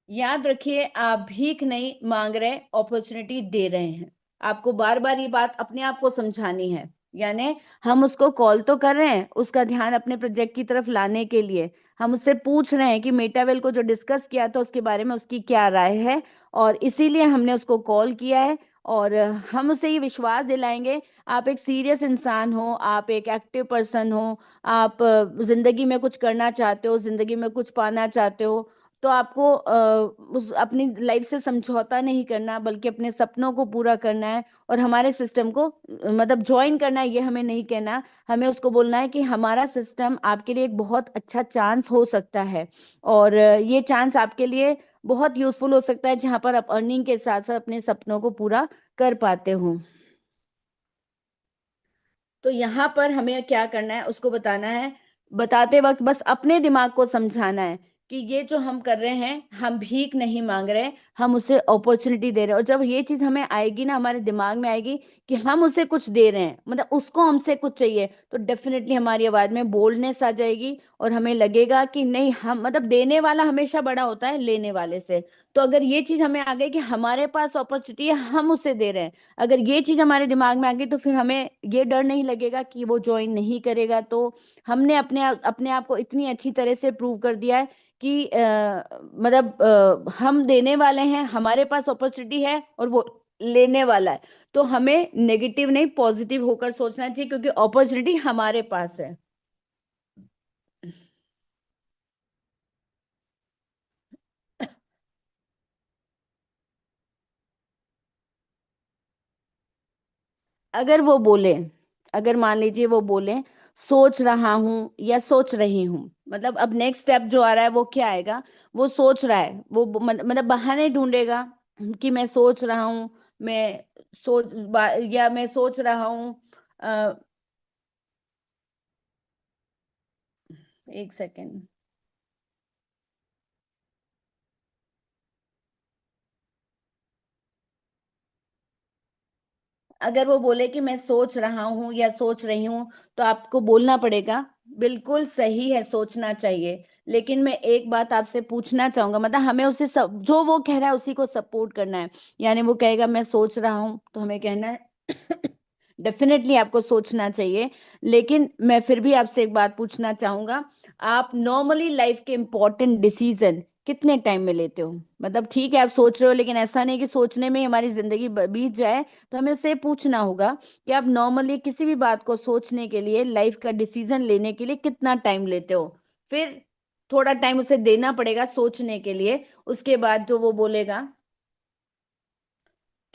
Speaker 2: याद रखिए, आप भीख नहीं मांग रहे, अपॉर्चुनिटी दे रहे हैं। आपको बार बार ये बात अपने आप को समझानी है। यानी हम उसको कॉल तो कर रहे हैं उसका ध्यान अपने प्रोजेक्ट की तरफ लाने के लिए, हम उससे पूछ रहे हैं कि मेटावेल को जो डिस्कस किया था उसके बारे में उसकी क्या राय है, और इसीलिए हमने उसको कॉल किया है। और हम उसे ये विश्वास दिलाएंगे, आप एक सीरियस इंसान हो, आप एक एक्टिव पर्सन हो, आप जिंदगी में कुछ करना चाहते हो, जिंदगी में कुछ पाना चाहते हो, तो आपको उस अपनी लाइफ से समझौता नहीं करना बल्कि अपने सपनों को पूरा करना है, और हमारे सिस्टम को मतलब ज्वाइन करना है, ये हमें नहीं कहना, हमें उसको बोलना है कि हमारा सिस्टम आपके लिए एक बहुत अच्छा चांस हो सकता है, और ये चांस आपके लिए बहुत यूजफुल हो सकता है जहां पर आप अर्निंग के साथ साथ अपने सपनों को पूरा कर पाते हो। तो यहाँ पर हमें क्या करना है उसको बताना है, बताते वक्त बस अपने दिमाग को समझाना है कि ये जो हम कर रहे हैं हम भीख नहीं मांग रहे, हम उसे अपॉर्चुनिटी दे रहे हैं। और जब ये चीज हमें आएगी ना, हमारे दिमाग में आएगी कि हम उसे कुछ दे रहे हैं, मतलब उसको हमसे कुछ चाहिए, तो डेफिनेटली हमारी आवाज में बोल्डनेस आ जाएगी, और हमें लगेगा कि नहीं, हम मतलब देने वाला हमेशा बड़ा होता है लेने वाले से। तो अगर ये चीज हमें आ गई कि हमारे पास अपॉर्चुनिटी है, हम उसे दे रहे हैं, अगर ये चीज हमारे दिमाग में आ गई, तो फिर हमें ये डर नहीं लगेगा कि वो ज्वाइन नहीं करेगा। तो हमने अपने आप को इतनी अच्छी तरह से प्रूव कर दिया है कि मतलब हम देने वाले हैं, हमारे पास अपॉर्चुनिटी है, और वो लेने वाला है। तो हमें नेगेटिव नहीं पॉजिटिव होकर सोचना चाहिए, क्योंकि अपॉर्चुनिटी हमारे पास है। अगर वो बोले, अगर मान लीजिए वो बोले सोच रहा हूं या सोच रही हूं, मतलब अब नेक्स्ट स्टेप जो आ रहा है वो क्या आएगा, वो सोच रहा है, वो मतलब बहाने ढूंढेगा कि मैं सोच रहा हूं, मैं या मैं सोच रहा हूं। अ, एक सेकेंड। अगर वो बोले कि मैं सोच रहा हूं या सोच रही हूं, तो आपको बोलना पड़ेगा बिल्कुल सही है, सोचना चाहिए, लेकिन मैं एक बात आपसे पूछना चाहूंगा, मतलब हमें उसे सब जो वो कह रहा है उसी को सपोर्ट करना है। यानी वो कहेगा मैं सोच रहा हूं, तो हमें कहना है डेफिनेटली आपको सोचना चाहिए। लेकिन मैं फिर भी आपसे एक बात पूछना चाहूंगा, आप नॉर्मली लाइफ के इंपॉर्टेंट डिसीजन कितने टाइम में लेते हो? मतलब ठीक है आप सोच रहे हो, लेकिन ऐसा नहीं कि सोचने में ही हमारी जिंदगी बीत जाए। तो हमें उससे पूछना होगा कि आप नॉर्मली किसी भी बात को सोचने के लिए, लाइफ का डिसीजन लेने के लिए कितना टाइम लेते हो? फिर थोड़ा टाइम उसे देना पड़ेगा सोचने के लिए, उसके बाद जो वो बोलेगा,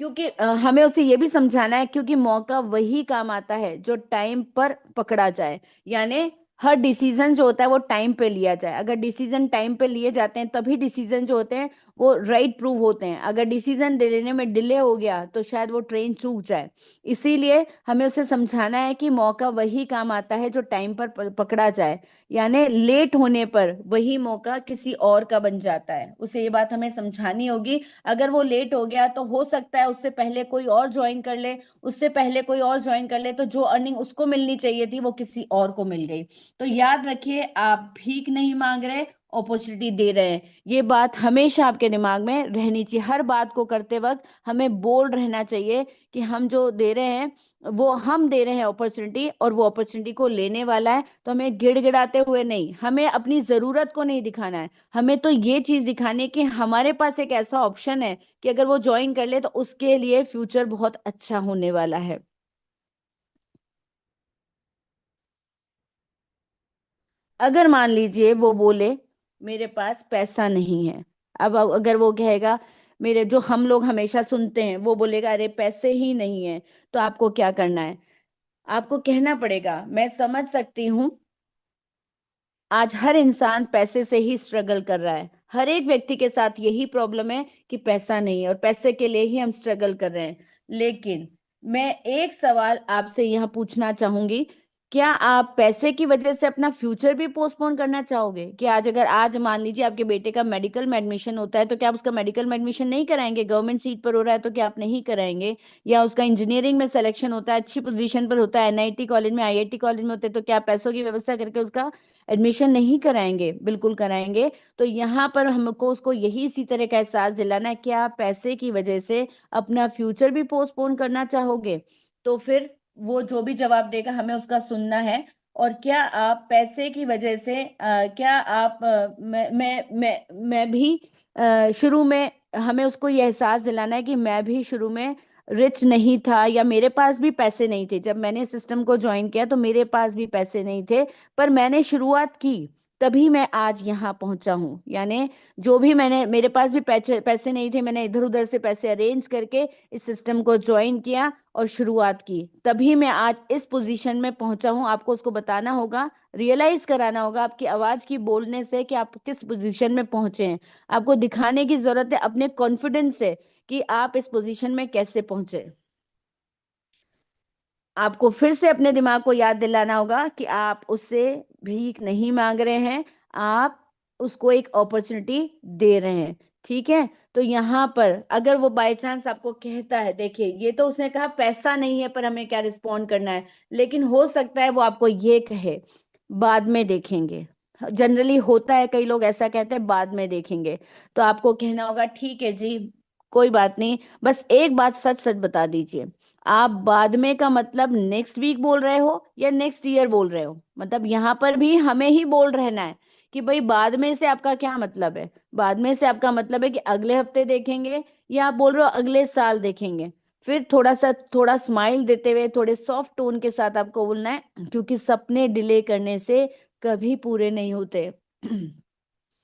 Speaker 2: क्योंकि हमें उसे ये भी समझाना है, क्योंकि मौका वही काम आता है जो टाइम पर पकड़ा जाए। यानी हर डिसीजन जो होता है वो टाइम पे लिया जाए, अगर डिसीजन टाइम पे लिए जाते हैं तभी डिसीजन जो होते हैं वो राइट प्रूव होते हैं। अगर डिसीजन लेने में डिले हो गया तो शायद वो ट्रेन चूक जाए। इसीलिए हमें उसे समझाना है कि मौका वही काम आता है जो टाइम पर पकड़ा जाए, यानी लेट होने पर वही मौका किसी और का बन जाता है। उसे ये बात हमें समझानी होगी। अगर वो लेट हो गया तो हो सकता है उससे पहले कोई और ज्वाइन कर ले, उससे पहले कोई और ज्वाइन कर ले, तो जो अर्निंग उसको मिलनी चाहिए थी वो किसी और को मिल गई। तो याद रखिए, आप भीख नहीं मांग रहे, अपॉर्चुनिटी दे रहे हैं। ये बात हमेशा आपके दिमाग में रहनी चाहिए। हर बात को करते वक्त हमें बोल्ड रहना चाहिए कि हम जो दे रहे हैं वो हम दे रहे हैं अपॉर्चुनिटी, और वो अपॉर्चुनिटी को लेने वाला है। तो हमें गिड़गिड़ाते हुए नहीं, हमें अपनी जरूरत को नहीं दिखाना है, हमें तो ये चीज दिखानी है कि हमारे पास एक ऐसा ऑप्शन है कि अगर वो ज्वाइन कर ले तो उसके लिए फ्यूचर बहुत अच्छा होने वाला है। अगर मान लीजिए वो बोले मेरे पास पैसा नहीं है, अब अगर वो कहेगा, मेरे जो हम लोग हमेशा सुनते हैं, वो बोलेगा अरे पैसे ही नहीं है, तो आपको क्या करना है? आपको कहना पड़ेगा मैं समझ सकती हूँ, आज हर इंसान पैसे से ही स्ट्रगल कर रहा है, हर एक व्यक्ति के साथ यही प्रॉब्लम है कि पैसा नहीं है, और पैसे के लिए ही हम स्ट्रगल कर रहे हैं। लेकिन मैं एक सवाल आपसे यहाँ पूछना चाहूंगी, क्या आप पैसे की वजह से अपना फ्यूचर भी पोस्टपोन करना चाहोगे? कि आज अगर आज मान लीजिए आपके बेटे का मेडिकल में एडमिशन होता है, तो क्या आप उसका मेडिकल में एडमिशन नहीं कराएंगे? गवर्नमेंट सीट पर हो रहा है तो क्या आप नहीं कराएंगे? या उसका इंजीनियरिंग में सिलेक्शन होता है, अच्छी पोजीशन पर होता है, एनआईटी कॉलेज में, आईआईटी कॉलेज में होते हैं, तो क्या आप पैसों की व्यवस्था करके उसका एडमिशन नहीं कराएंगे? बिल्कुल कराएंगे। तो यहाँ पर हमको उसको यही इसी तरह का एहसास दिलाना है कि आप पैसे की वजह से अपना फ्यूचर भी पोस्टपोन करना चाहोगे? तो फिर वो जो भी जवाब देगा हमें उसका सुनना है। और क्या आप पैसे की वजह से क्या आप मैं भी शुरू में, हमें उसको ये एहसास दिलाना है कि मैं भी शुरू में रिच नहीं था, या मेरे पास भी पैसे नहीं थे। जब मैंने सिस्टम को ज्वाइन किया तो मेरे पास भी पैसे नहीं थे, पर मैंने शुरुआत की, तभी मैं आज यहाँ पहुंचा हूँ। यानी जो भी मैंने, मेरे पास भी पैसे पैसे नहीं थे, मैंने इधर उधर से पैसे अरेंज करके इस सिस्टम को ज्वाइन किया और शुरुआत की, तभी मैं आज इस पोजीशन में पहुंचा हूं। आपको उसको बताना होगा, रियलाइज कराना होगा आपकी आवाज की बोलने से कि आप किस पोजीशन में पहुंचे हैं। आपको दिखाने की जरूरत है अपने कॉन्फिडेंस से कि आप इस पोजीशन में कैसे पहुंचे। आपको फिर से अपने दिमाग को याद दिलाना होगा कि आप उससे भीख नहीं मांग रहे हैं, आप उसको एक अपॉर्चुनिटी दे रहे हैं। ठीक है, तो यहाँ पर अगर वो बाय चांस आपको कहता है, देखिए ये तो उसने कहा पैसा नहीं है पर हमें क्या रिस्पॉन्ड करना है, लेकिन हो सकता है वो आपको ये कहे बाद में देखेंगे। जनरली होता है, कई लोग ऐसा कहते हैं बाद में देखेंगे। तो आपको कहना होगा ठीक है जी, कोई बात नहीं, बस एक बात सच सच बता दीजिए, आप बाद में का मतलब नेक्स्ट वीक बोल रहे हो या नेक्स्ट ईयर बोल रहे हो? मतलब यहाँ पर भी हमें ही बोल रहना है कि भाई बाद में से आपका क्या मतलब है। बाद में से आपका मतलब है कि अगले हफ्ते देखेंगे, या आप बोल रहे हो अगले साल देखेंगे। फिर थोड़ा स्माइल देते हुए, थोड़े सॉफ्ट टोन के साथ आपको बोलना है, क्योंकि सपने डिले करने से कभी पूरे नहीं होते।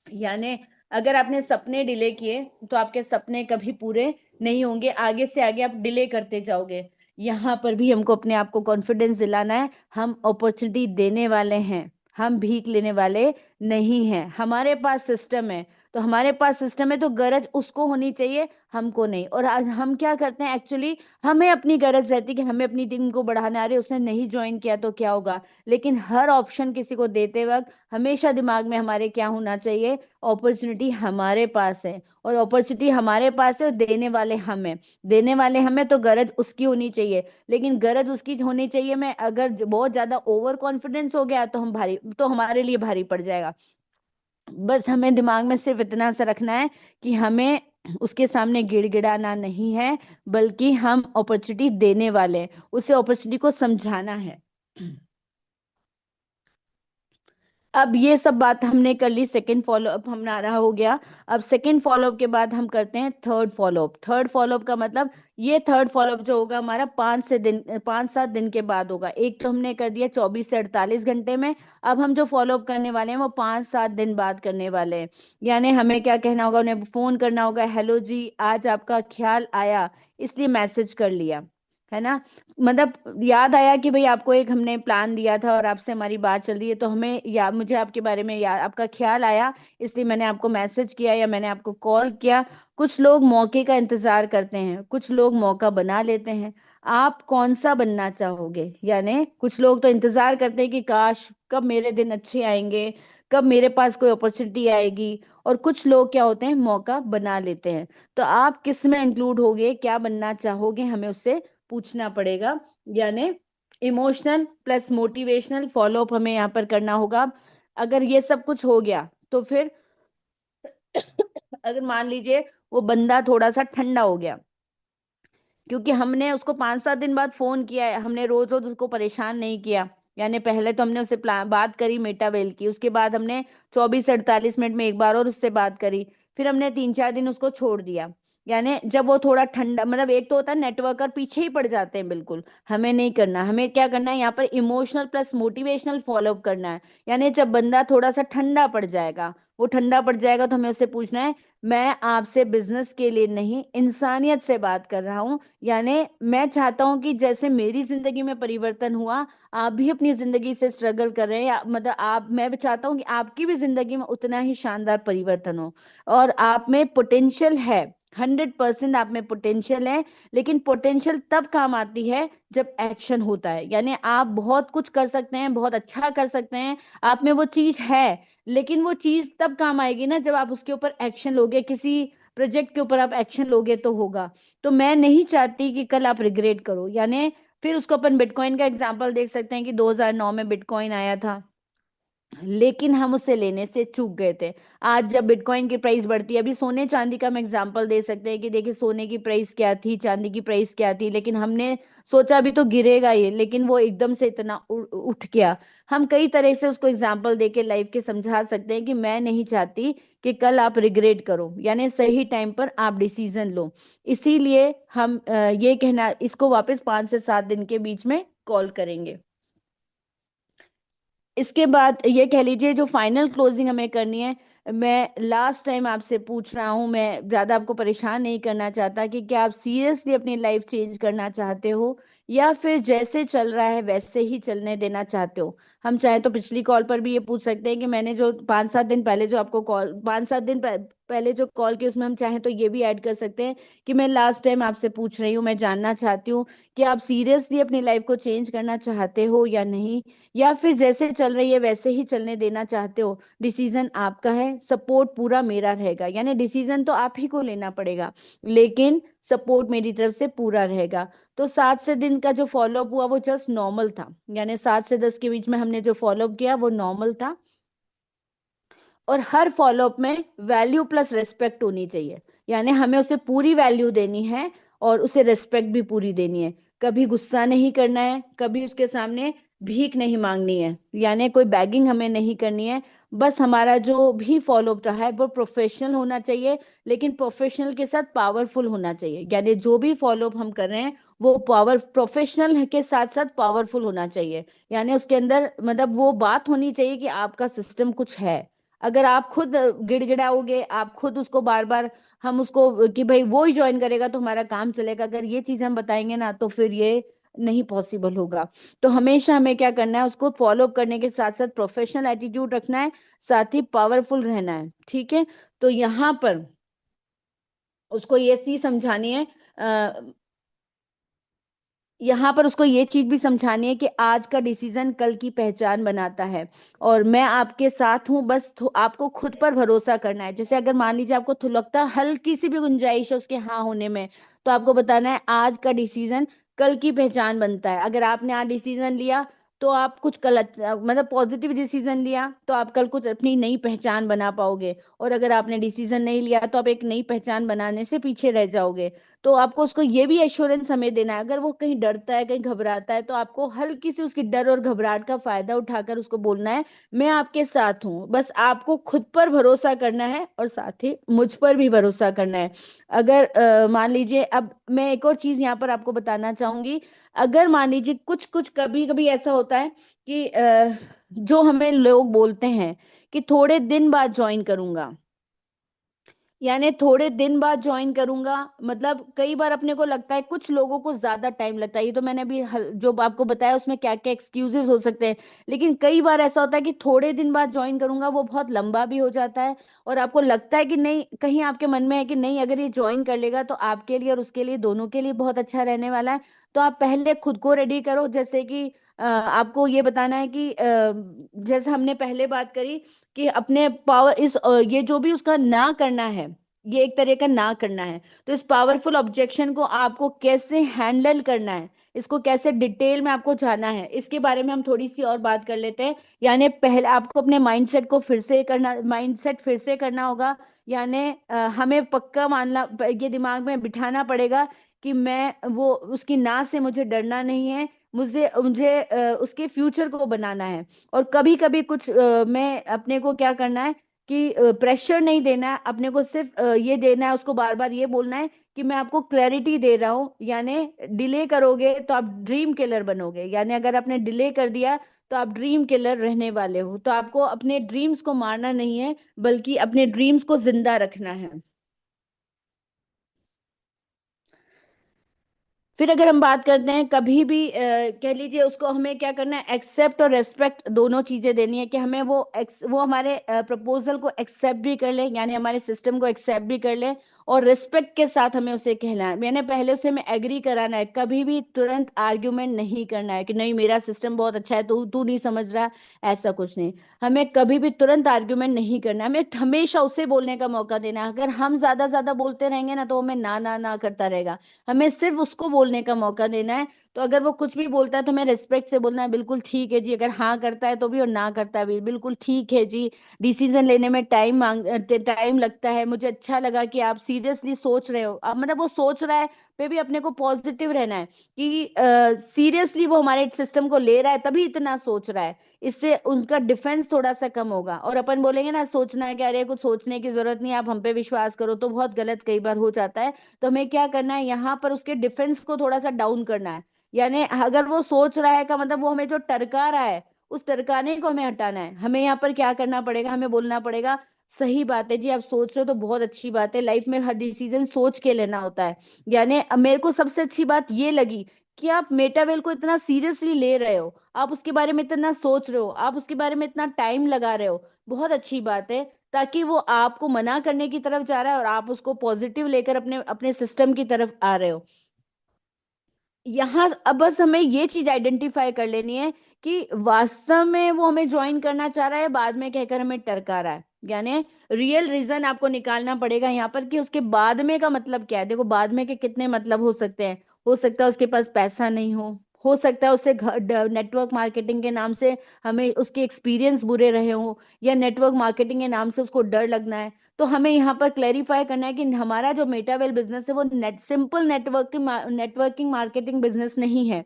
Speaker 2: यानी अगर आपने सपने डिले किए तो आपके सपने कभी पूरे नहीं होंगे, आगे से आगे आप डिले करते जाओगे। यहाँ पर भी हमको अपने आप को कॉन्फिडेंस दिलाना है, हम अपॉर्चुनिटी देने वाले हैं, हम भीख लेने वाले नहीं हैं। हमारे पास सिस्टम है, तो हमारे पास सिस्टम है तो गरज उसको होनी चाहिए, हमको नहीं। और आज हम क्या करते हैं एक्चुअली, हमें अपनी गरज रहती है कि हमें अपनी टीम को बढ़ाना, आ रही उसने नहीं ज्वाइन किया तो क्या होगा। लेकिन हर ऑप्शन किसी को देते वक्त हमेशा दिमाग में हमारे क्या होना चाहिए, अपॉर्चुनिटी हमारे पास है, और अपॉर्चुनिटी हमारे पास है और देने वाले हम हैं। देने वाले हमें तो गरज उसकी होनी चाहिए, लेकिन गरज उसकी होनी चाहिए मैं अगर बहुत ज्यादा ओवर कॉन्फिडेंस हो गया तो हम भारी, तो हमारे लिए भारी पड़ जाएगा। बस हमें दिमाग में सिर्फ इतना सा रखना है कि हमें उसके सामने गिड़गिड़ाना नहीं है, बल्कि हम अपॉर्चुनिटी देने वाले हैं, उसे अपॉर्चुनिटी को समझाना है। अब ये सब बात हमने कर ली, सेकंड फॉलोअप हमारा हो गया। अब सेकंड फॉलोअप के बाद हम करते हैं थर्ड फॉलोअप। थर्ड फॉलोअप का मतलब, ये थर्ड फॉलोअप जो होगा हमारा 5 से 7 दिन के बाद होगा। एक तो हमने कर दिया 24 से 48 घंटे में, अब हम जो फॉलोअप करने वाले हैं वो 5-7 दिन बाद करने वाले हैं। यानी हमें क्या कहना होगा, उन्हें फोन करना होगा, हेलो जी आज आपका ख्याल आया इसलिए मैसेज कर लिया, है ना। मतलब याद आया कि भाई आपको एक हमने प्लान दिया था और आपसे हमारी बात चल रही है, तो हमें या मुझे आपके बारे में याद, आपका ख्याल आया इसलिए मैंने आपको मैसेज किया या मैंने आपको कॉल किया। कुछ लोग मौके का इंतजार करते हैं, कुछ लोग मौका बना लेते हैं। आप कौन सा बनना चाहोगे? यानी कुछ लोग तो इंतजार करते हैं कि काश कब मेरे दिन अच्छे आएंगे, कब मेरे पास कोई अपॉर्चुनिटी आएगी, और कुछ लोग क्या होते हैं, मौका बना लेते हैं। तो आप किस में इंक्लूड होगे, क्या बनना चाहोगे, हमें उससे पूछना पड़ेगा। यानी इमोशनल प्लस मोटिवेशनल फॉलोअप हमें यहाँ पर करना होगा। अगर ये सब कुछ हो गया तो फिर अगर मान लीजिए वो बंदा थोड़ा सा ठंडा हो गया, क्योंकि हमने उसको 5-7 दिन बाद फोन किया है, हमने रोज रोज उसको परेशान नहीं किया। यानी पहले तो हमने उससे बात करी मेटावेल की, उसके बाद हमने 24 से 48 मिनट में एक बार और उससे बात करी, फिर हमने 3-4 दिन उसको छोड़ दिया। यानी जब वो थोड़ा ठंडा, मतलब एक तो होता है नेटवर्क और पीछे ही पड़ जाते हैं, बिल्कुल हमें नहीं करना। हमें क्या करना है यहाँ पर, इमोशनल प्लस मोटिवेशनल फॉलोअप करना है। यानी जब बंदा थोड़ा सा ठंडा पड़ जाएगा, वो ठंडा पड़ जाएगा तो हमें उससे पूछना है, मैं आपसे बिजनेस के लिए नहीं इंसानियत से बात कर रहा हूँ। यानी मैं चाहता हूं कि जैसे मेरी जिंदगी में परिवर्तन हुआ, आप भी अपनी जिंदगी से स्ट्रगल कर रहे हैं, मतलब आप, मैं भी चाहता हूं कि आपकी भी जिंदगी में उतना ही शानदार परिवर्तन हो। और आप में पोटेंशियल है, 100% आप में पोटेंशियल है। लेकिन पोटेंशियल तब काम आती है जब एक्शन होता है। यानी आप बहुत कुछ कर सकते हैं, बहुत अच्छा कर सकते हैं, आप में वो चीज है, लेकिन वो चीज तब काम आएगी ना जब आप उसके ऊपर एक्शन लोगे, किसी प्रोजेक्ट के ऊपर आप एक्शन लोगे तो होगा। तो मैं नहीं चाहती कि कल आप रिग्रेट करो। यानी फिर उसको अपन बिटकॉइन का एग्जांपल देख सकते हैं कि 2009 में बिटकॉइन आया था, लेकिन हम उसे लेने से चूक गए थे। आज जब बिटकॉइन की प्राइस बढ़ती है, अभी सोने चांदी का हम एग्जांपल दे सकते हैं कि देखिए सोने की प्राइस क्या थी, चांदी की प्राइस क्या थी, लेकिन हमने सोचा अभी तो गिरेगा ये, लेकिन वो एकदम से इतना उठ गया। हम कई तरह से उसको एग्जांपल देके लाइफ के समझा सकते हैं कि मैं नहीं चाहती कि कल आप रिग्रेट करो, यानी सही टाइम पर आप डिसीजन लो। इसीलिए हम ये कहना, इसको वापस 5 से 7 दिन के बीच में कॉल करेंगे। इसके बाद ये कह लीजिए जो फाइनल क्लोजिंग हमें करनी है, मैं लास्ट टाइम आपसे पूछ रहा हूं, मैं ज्यादा आपको परेशान नहीं करना चाहता, कि क्या आप सीरियसली अपनी लाइफ चेंज करना चाहते हो या फिर जैसे चल रहा है वैसे ही चलने देना चाहते हो। हम चाहे तो पिछली कॉल पर भी ये पूछ सकते हैं कि मैंने जो 5 7 दिन पहले जो आपको कॉल 5 7 दिन पहले जो कॉल की, उसमें हम चाहें तो ये भी ऐड कर सकते हैं कि मैं लास्ट टाइम आपसे पूछ रही हूँ, मैं जानना चाहती हूँ कि आप सीरियसली अपनी लाइफ को चेंज करना चाहते हो या नहीं, या फिर जैसे चल रही है वैसे ही चलने देना चाहते हो। डिसीजन आपका है, सपोर्ट पूरा मेरा रहेगा, यानी डिसीजन तो आप ही को लेना पड़ेगा, लेकिन सपोर्ट मेरी तरफ से पूरा रहेगा। तो 7 से दिन का जो फॉलोअप हुआ वो जस्ट नॉर्मल था, यानी 7 से 10 के बीच में हमने जो फॉलोअप किया वो नॉर्मल था। और हर फॉलोअप में वैल्यू प्लस रिस्पेक्ट होनी चाहिए, यानी हमें उसे पूरी वैल्यू देनी है और उसे रिस्पेक्ट भी पूरी देनी है। कभी गुस्सा नहीं करना है, कभी उसके सामने भीख नहीं मांगनी है, यानी कोई बैगिंग हमें नहीं करनी है। बस हमारा जो भी फॉलोअप रहा है वो प्रोफेशनल होना चाहिए, लेकिन प्रोफेशनल के साथ पावरफुल होना चाहिए, यानी जो भी फॉलोअप हम कर रहे हैं वो पावर प्रोफेशनल के साथ साथ पावरफुल होना चाहिए। यानी उसके अंदर मतलब वो बात होनी चाहिए कि आपका सिस्टम कुछ है। अगर आप खुद गिड़गिड़ाओगे, आप खुद उसको बार बार, हम उसको कि भाई वो ही ज्वाइन करेगा तो हमारा काम चलेगा, अगर ये चीज हम बताएंगे ना तो फिर ये नहीं पॉसिबल होगा। तो हमेशा हमें क्या करना है, उसको फॉलो करने के साथ साथ प्रोफेशनल एटीट्यूड रखना है, साथ ही पावरफुल रहना है, ठीक है। तो यहाँ पर उसको ये चीज समझानी है, यहाँ पर उसको ये चीज भी समझानी है कि आज का डिसीजन कल की पहचान बनाता है, और मैं आपके साथ हूं, बस आपको खुद पर भरोसा करना है। जैसे अगर मान लीजिए आपको तो लगता है हल्की सी भी गुंजाइश है उसके हाँ होने में, तो आपको बताना है आज का डिसीजन कल की पहचान बनता है। अगर आपने आज डिसीजन लिया तो आप कुछ कल मतलब पॉजिटिव डिसीजन लिया तो आप कल कुछ अपनी नई पहचान बना पाओगे, और अगर आपने डिसीजन नहीं लिया तो आप एक नई पहचान बनाने से पीछे रह जाओगे। तो आपको उसको ये भी एश्योरेंस हमें देना है, अगर वो कहीं डरता है, कहीं घबराता है, तो आपको हल्की सी उसकी डर और घबराहट का फायदा उठाकर उसको बोलना है मैं आपके साथ हूँ, बस आपको खुद पर भरोसा करना है और साथ ही मुझ पर भी भरोसा करना है। अगर मान लीजिए, अब मैं एक और चीज यहाँ पर आपको बताना चाहूंगी, अगर मान लीजिए कुछ कुछ कभी कभी ऐसा होता है कि जो हमें लोग बोलते हैं कि थोड़े दिन बाद ज्वाइन करूंगा, यानी थोड़े दिन बाद ज्वाइन करूंगा, मतलब कई बार अपने को लगता है, कुछ लोगों को ज्यादा टाइम लगता है, ये तो मैंने अभी जो आपको बताया उसमें क्या क्या एक्सक्यूजेस हो सकते हैं, लेकिन कई बार ऐसा होता है कि थोड़े दिन बाद ज्वाइन करूंगा वो बहुत लंबा भी हो जाता है, और आपको लगता है कि नहीं, कहीं आपके मन में है कि नहीं अगर ये ज्वाइन कर लेगा तो आपके लिए और उसके लिए दोनों के लिए बहुत अच्छा रहने वाला है। तो आप पहले खुद को रेडी करो, जैसे कि आपको ये बताना है कि जैसे हमने पहले बात करी कि अपने पावर ये जो भी उसका ना करना है, ये एक तरह का ना करना है, तो इस पावरफुल ऑब्जेक्शन को आपको कैसे हैंडल करना है, इसको कैसे डिटेल में आपको जाना है, इसके बारे में हम थोड़ी सी और बात कर लेते हैं। यानी पहले आपको अपने माइंडसेट को फिर से करना, माइंडसेट फिर से करना होगा, यानी हमें पक्का मानना, ये दिमाग में बिठाना पड़ेगा कि मैं वो उसकी ना से मुझे डरना नहीं है, मुझे मुझे उसके फ्यूचर को बनाना है। और कभी कभी कुछ मैं अपने को क्या करना है कि प्रेशर नहीं देना है अपने को, सिर्फ ये देना है उसको, बार बार ये बोलना है कि मैं आपको क्लैरिटी दे रहा हूँ, यानी डिले करोगे तो आप ड्रीम किलर बनोगे, यानी अगर आपने डिले कर दिया तो आप ड्रीम किलर रहने वाले हो। तो आपको अपने ड्रीम्स को मारना नहीं है, बल्कि अपने ड्रीम्स को जिंदा रखना है। फिर अगर हम बात करते हैं, कभी भी कह लीजिए उसको हमें क्या करना है, एक्सेप्ट और रेस्पेक्ट दोनों चीजें देनी है, कि हमें वो हमारे प्रपोजल को एक्सेप्ट भी कर ले, यानी हमारे सिस्टम को एक्सेप्ट भी कर ले, और रिस्पेक्ट के साथ हमें उसे कहना है, मैंने पहले उसे हमें एग्री कराना है, कभी भी तुरंत आर्ग्यूमेंट नहीं करना है कि नहीं मेरा सिस्टम बहुत अच्छा है तू तू नहीं समझ रहा, ऐसा कुछ नहीं। हमें कभी भी तुरंत आर्ग्यूमेंट नहीं करना है, हमें हमेशा उसे बोलने का मौका देना है। अगर हम ज्यादा ज्यादा बोलते रहेंगे ना तो वो हमें ना ना ना करता रहेगा, हमें सिर्फ उसको बोलने का मौका देना है। तो अगर वो कुछ भी बोलता है तो मैं रिस्पेक्ट से बोलना है, बिल्कुल ठीक है जी। अगर हाँ करता है तो भी और ना करता है भी, बिल्कुल ठीक है जी। डिसीजन लेने में टाइम लगता है, मुझे अच्छा लगा कि आप सीरियसली सोच रहे हो। अब मतलब वो सोच रहा है पे भी अपने को पॉजिटिव रहना है कि सीरियसली वो हमारे सिस्टम को ले रहा है तभी इतना सोच रहा है। इससे उनका डिफेंस थोड़ा सा कम होगा। और अपन बोलेंगे ना सोचना है कि अरे कुछ सोचने की जरूरत नहीं, आप हम पे विश्वास करो, तो बहुत गलत कई बार हो जाता है। तो हमें क्या करना है, यहाँ पर उसके डिफेंस को थोड़ा सा डाउन करना है। यानी अगर वो सोच रहा है का मतलब वो हमें जो टरका रहा है, उस टरकाने को हमें हटाना है। हमें यहाँ पर क्या करना पड़ेगा, हमें बोलना पड़ेगा सही बात है जी, आप सोच रहे हो तो बहुत अच्छी बात है। लाइफ में हर डिसीजन सोच के लेना होता है। यानी अब मेरे को सबसे अच्छी बात ये लगी कि आप मेटावेल को इतना सीरियसली ले रहे हो, आप उसके बारे में इतना सोच रहे हो, आप उसके बारे में इतना टाइम लगा रहे हो, बहुत अच्छी बात है। ताकि वो आपको मना करने की तरफ जा रहा है और आप उसको पॉजिटिव लेकर अपने अपने सिस्टम की तरफ आ रहे हो। यहाँ अब बस हमें ये चीज आइडेंटिफाई कर लेनी है कि वास्तव में वो हमें ज्वाइन करना चाह रहा है, बाद में कहकर हमें टरका रहा है। यानी रियल रीजन आपको निकालना पड़ेगा यहाँ पर कि उसके बाद में का मतलब क्या है। देखो बाद में के कितने मतलब हो सकते हैं। हो सकता है उसके पास पैसा नहीं हो सकता है उसे नेटवर्क मार्केटिंग के नाम से हमें उसके एक्सपीरियंस बुरे रहे हो, या नेटवर्क मार्केटिंग के नाम से उसको डर लगना है। तो हमें यहाँ पर क्लेरिफाई करना है कि हमारा जो मेटावेल बिजनेस है वो सिंपल नेटवर्किंग मार्केटिंग बिजनेस नहीं है।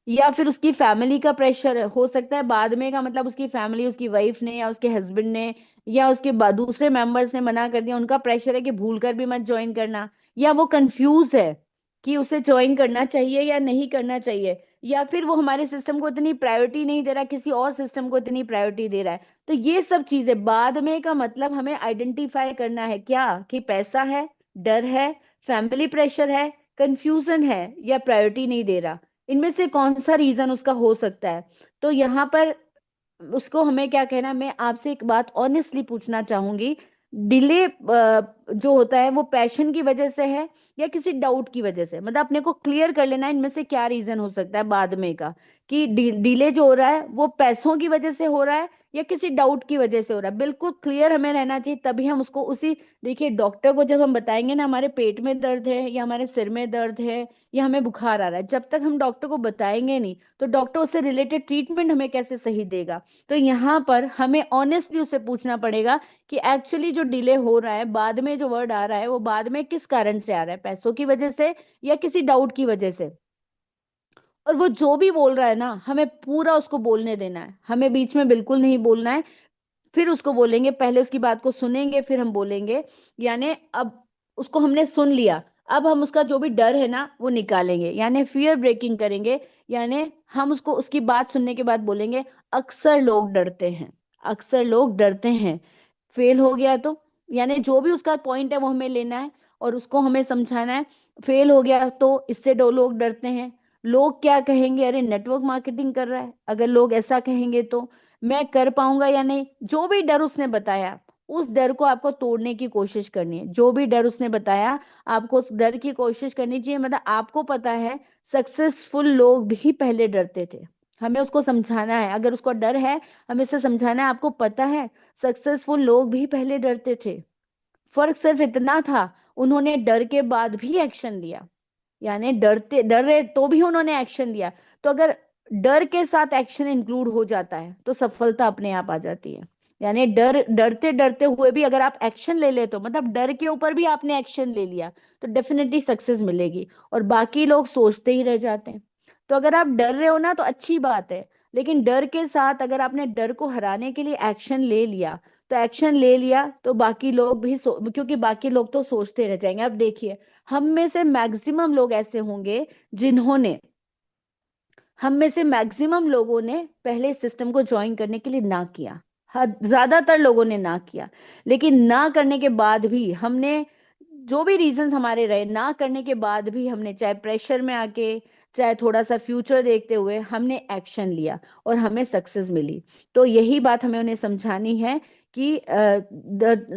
Speaker 2: या फिर उसकी फैमिली का प्रेशर हो सकता है बाद में का मतलब उसकी फैमिली, उसकी वाइफ ने या उसके हस्बैंड ने या उसके दूसरे मेंबर्स ने मना कर दिया, उनका प्रेशर है कि भूल कर भी मत ज्वाइन करना। या वो कंफ्यूज है कि उसे ज्वाइन करना चाहिए या नहीं करना चाहिए। या फिर वो हमारे सिस्टम को इतनी प्रायोरिटी नहीं दे रहा, किसी और सिस्टम को इतनी प्रायोरिटी दे रहा है। तो ये सब चीजें बाद में का मतलब हमें आइडेंटिफाई करना है क्या, कि पैसा है, डर है, फैमिली प्रेशर है, कंफ्यूजन है, या प्रायोरिटी नहीं दे रहा। इनमें से कौन सा रीजन उसका हो सकता है। तो यहाँ पर उसको हमें क्या कहना, मैं आपसे एक बात ऑनेस्टली पूछना चाहूंगी। डिले जो होता है वो पैशन की वजह से है या किसी डाउट की वजह से, मतलब अपने को क्लियर कर लेना है इनमें से क्या रीजन हो सकता है बाद में का, कि डिले जो हो रहा है वो पैसों की वजह से हो रहा है या किसी डाउट की वजह से हो रहा है। बिल्कुल क्लियर हमें रहना चाहिए, तभी हम उसको उसी, देखिए डॉक्टर को जब हम बताएंगे ना हमारे पेट में दर्द है या हमारे सिर में दर्द है या हमें बुखार आ रहा है, जब तक हम डॉक्टर को बताएंगे नहीं तो डॉक्टर उससे रिलेटेड ट्रीटमेंट हमें कैसे सही देगा। तो यहाँ पर हमें ऑनेस्टली उससे पूछना पड़ेगा कि एक्चुअली जो डिले हो रहा है, बाद में जो वर्ड आ रहा है वो बाद में किस कारण से आ रहा है, पैसों की वजह से या किसी डाउट की वजह से। और वो जो भी बोल रहा है ना हमें पूरा उसको बोलने देना है, हमें बीच में बिल्कुल नहीं बोलना है। फिर उसको बोलेंगे, पहले उसकी बात को सुनेंगे फिर हम बोलेंगे। यानी अब उसको हमने सुन लिया, अब हम उसका जो भी डर है ना वो निकालेंगे, यानी फियर ब्रेकिंग करेंगे। यानी हम उसको उसकी बात सुनने के बाद बोलेंगे, अक्सर लोग डरते हैं, अक्सर लोग डरते हैं फेल हो गया तो। यानी जो भी उसका पॉइंट है वो हमें लेना है और उसको हमें समझाना है। फेल हो गया तो इससे दो लोग डरते हैं, लोग क्या कहेंगे, अरे नेटवर्क मार्केटिंग कर रहा है, अगर लोग ऐसा कहेंगे तो मैं कर पाऊंगा या नहीं। जो भी डर उसने बताया उस डर को आपको तोड़ने की कोशिश करनी है। जो भी डर उसने बताया आपको उस डर की कोशिश करनी चाहिए। मतलब आपको पता है सक्सेसफुल लोग भी पहले डरते थे, हमें उसको समझाना है। अगर उसको डर है हमें इसे समझाना है, आपको पता है सक्सेसफुल लोग भी पहले डरते थे। फर्क सिर्फ इतना था, उन्होंने डर के बाद भी एक्शन लिया। यानी डर रहे तो भी उन्होंने एक्शन लिया। तो अगर डर के साथ एक्शन इंक्लूड हो जाता है तो सफलता अपने आप आ जाती है। यानी डरते डरते हुए भी अगर आप एक्शन ले ले तो मतलब डर के ऊपर भी आपने एक्शन ले लिया तो डेफिनेटली सक्सेस मिलेगी। और बाकी लोग सोचते ही रह जाते हैं। तो अगर आप डर रहे हो ना तो अच्छी बात है, लेकिन डर के साथ अगर आपने डर को हराने के लिए एक्शन ले लिया, तो एक्शन ले लिया तो बाकी लोग भी क्योंकि बाकी लोग तो सोचते रह जाएंगे। अब देखिए हम में से मैक्सिमम लोग ऐसे होंगे जिन्होंने, हम में से मैक्सिमम लोगों ने पहले इस सिस्टम को ज्वाइन करने के लिए ना किया। ज्यादातर लोगों ने ना किया, लेकिन ना करने के बाद भी हमने, जो भी रीजंस हमारे रहे, ना करने के बाद भी हमने चाहे प्रेशर में आके चाहे थोड़ा सा फ्यूचर देखते हुए हमने एक्शन लिया और हमें सक्सेस मिली। तो यही बात हमें उन्हें समझानी है कि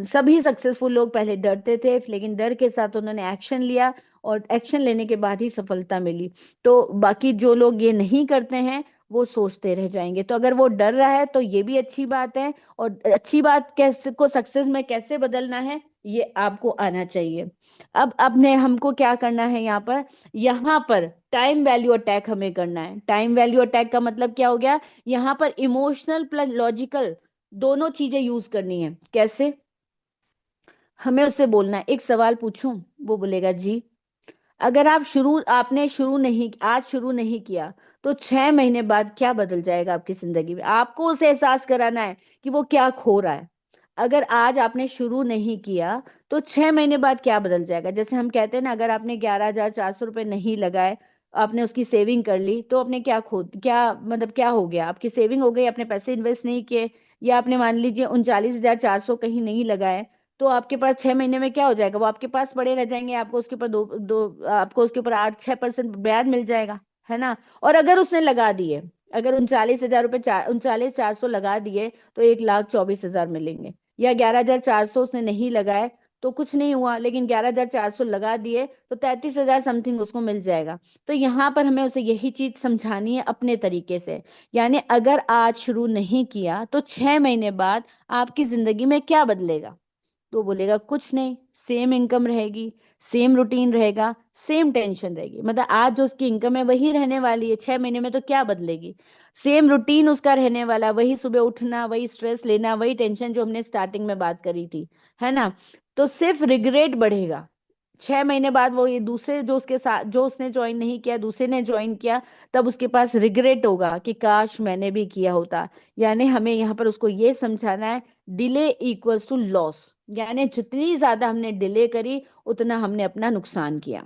Speaker 2: सभी सक्सेसफुल लोग पहले डरते थे लेकिन डर के साथ उन्होंने एक्शन लिया और एक्शन लेने के बाद ही सफलता मिली। तो बाकी जो लोग ये नहीं करते हैं वो सोचते रह जाएंगे। तो अगर वो डर रहा है तो ये भी अच्छी बात है, और अच्छी बात कैसे को सक्सेस में कैसे बदलना है ये आपको आना चाहिए। अब अपने हमको क्या करना है यहाँ पर टाइम वैल्यू अटैक हमें करना है। टाइम वैल्यू अटैक का मतलब क्या हो गया, यहाँ पर इमोशनल प्लस लॉजिकल दोनों चीजें यूज करनी है। कैसे, हमें उससे बोलना है, एक सवाल पूछूं, वो बोलेगा जी। अगर आपने आज शुरू नहीं किया तो 6 महीने बाद क्या बदल जाएगा आपकी जिंदगी में, आपको उसे एहसास कराना है कि वो क्या खो रहा है। अगर आज आपने शुरू नहीं किया तो 6 महीने बाद क्या बदल जाएगा। जैसे हम कहते हैं ना, अगर आपने 11,400 रुपये नहीं लगाए, आपने उसकी सेविंग कर ली, तो आपने क्या मतलब क्या हो गया, आपकी सेविंग हो गई, आपने पैसे इन्वेस्ट नहीं किए, या आपने मान लीजिए 39,400 कहीं नहीं लगाए, तो आपके पास 6 महीने में क्या हो जाएगा, वो आपके पास पड़े रह जाएंगे, आपको उसके ऊपर दो दो आपको उसके ऊपर 8-6% ब्याज मिल जाएगा, है ना। और अगर उसने लगा दिए, अगर 39,000 रुपये 39,400 लगा दिए तो 1,24,000 मिलेंगे। या 11,400 उसने नहीं लगाए तो कुछ नहीं हुआ, लेकिन 11,400 लगा दिए तो 33,000 समथिंग उसको मिल जाएगा। तो यहाँ पर हमें उसे यही चीज समझानी है अपने तरीके से। यानी अगर आज शुरू नहीं किया तो 6 महीने बाद आपकी जिंदगी में क्या बदलेगा। तो बोलेगा कुछ नहीं, सेम इनकम रहेगी, सेम रूटीन रहेगा, सेम टेंशन रहेगी। मतलब आज जो उसकी इनकम है वही रहने वाली है, 6 महीने में तो क्या बदलेगी। सेम रूटीन उसका रहने वाला, वही सुबह उठना, वही स्ट्रेस लेना, वही टेंशन जो हमने स्टार्टिंग में बात करी थी, है ना। तो सिर्फ रिग्रेट बढ़ेगा। 6 महीने बाद वो ये दूसरे जो उसके साथ जो उसने ज्वाइन नहीं किया, दूसरे ने ज्वाइन किया, तब उसके पास रिग्रेट होगा कि काश मैंने भी किया होता। यानी हमें यहाँ पर उसको ये समझाना है, डिले इक्वल्स टू लॉस। यानी जितनी ज्यादा हमने डिले करी उतना हमने अपना नुकसान किया।